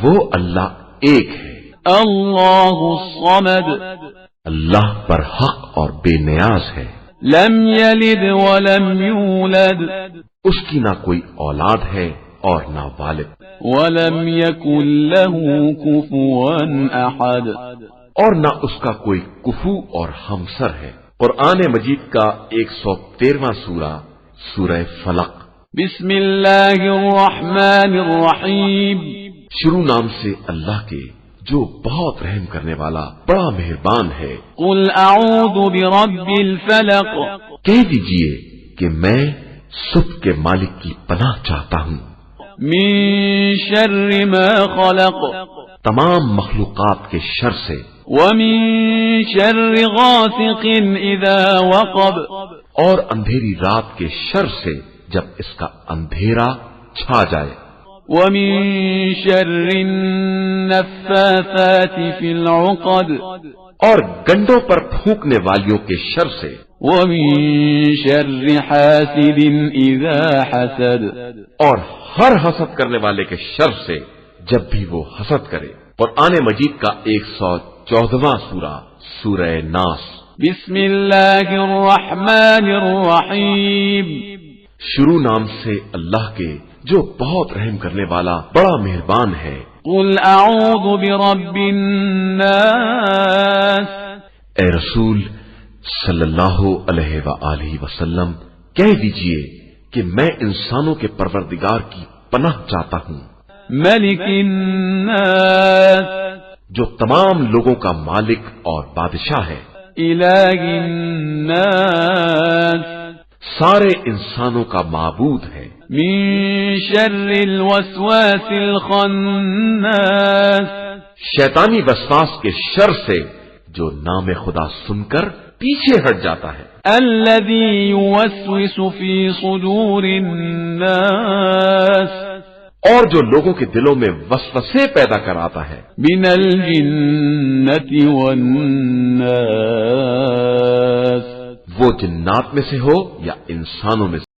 Speaker 1: وہ اللہ ایک ہے.
Speaker 2: الله الصمد.
Speaker 1: اللہ پر حق اور بے نیاز ہے.
Speaker 2: لم يلد ولم يولد.
Speaker 1: اس کی نہ کوئی اولاد ہے اور نہ والد.
Speaker 2: ولم يكن له كفوا أحد.
Speaker 1: اور نہ اس کا کوئی کفو اور ہمسر ہے. قرآن مجید کا 113واں سورہ سورہ فلق.
Speaker 2: بسم الله الرحمن الرحيم.
Speaker 1: شروع نام سے اللہ کے جو بہت رحم کرنے والا بڑا مہربان ہے.
Speaker 2: قل اعوذ برب الفلق.
Speaker 1: کہہ دیجئے کہ میں صبح کے مالک کی پناہ چاہتا ہوں.
Speaker 2: من شر ما خلق.
Speaker 1: تمام مخلوقات کے شر سے.
Speaker 2: ومن شر غاسق اذا وقب.
Speaker 1: اور اندھیری رات کے شر سے جب اس کا اندھیرا چھا جائے.
Speaker 2: ومن شر النفاثات في العقد.
Speaker 1: اور گنڈوں پر پھونکنے والیوں کے شر سے.
Speaker 2: ومن شر حاسد اذا حسد.
Speaker 1: اور ہر حسد کرنے والے کے شر سے جب بھی وہ حسد کرے. قرآن مجید کا 114واں سورہ سورہ ناس.
Speaker 2: بسم الله الرحمن الرحيم.
Speaker 1: شروع نام سے اللہ کے جو بہت رحم کرنے والا بڑا مہربان ہے.
Speaker 2: قل اعوذ برب الناس.
Speaker 1: اے رسول صلی اللہ علیہ وآلہ وسلم کہہ دیجئے کہ میں انسانوں کے پروردگار کی پناہ چاہتا ہوں.
Speaker 2: ملک الناس.
Speaker 1: جو تمام لوگوں کا مالک اور بادشاہ ہے.
Speaker 2: الہ الناس.
Speaker 1: سارے انسانوں کا معبود ہے.
Speaker 2: من شر الوسواس الخناس.
Speaker 1: شیطانی وسواس کے شر سے جو نام خدا سن کر پیچھے ہٹ جاتا ہے.
Speaker 2: الذي يوسوس في صدور الناس.
Speaker 1: اور جو لوگوں کے دلوں میں وسوسے پیدا کراتا ہے.
Speaker 2: من الجنة والناس.
Speaker 1: وہ جنات میں سے ہو یا انسانوں میں سے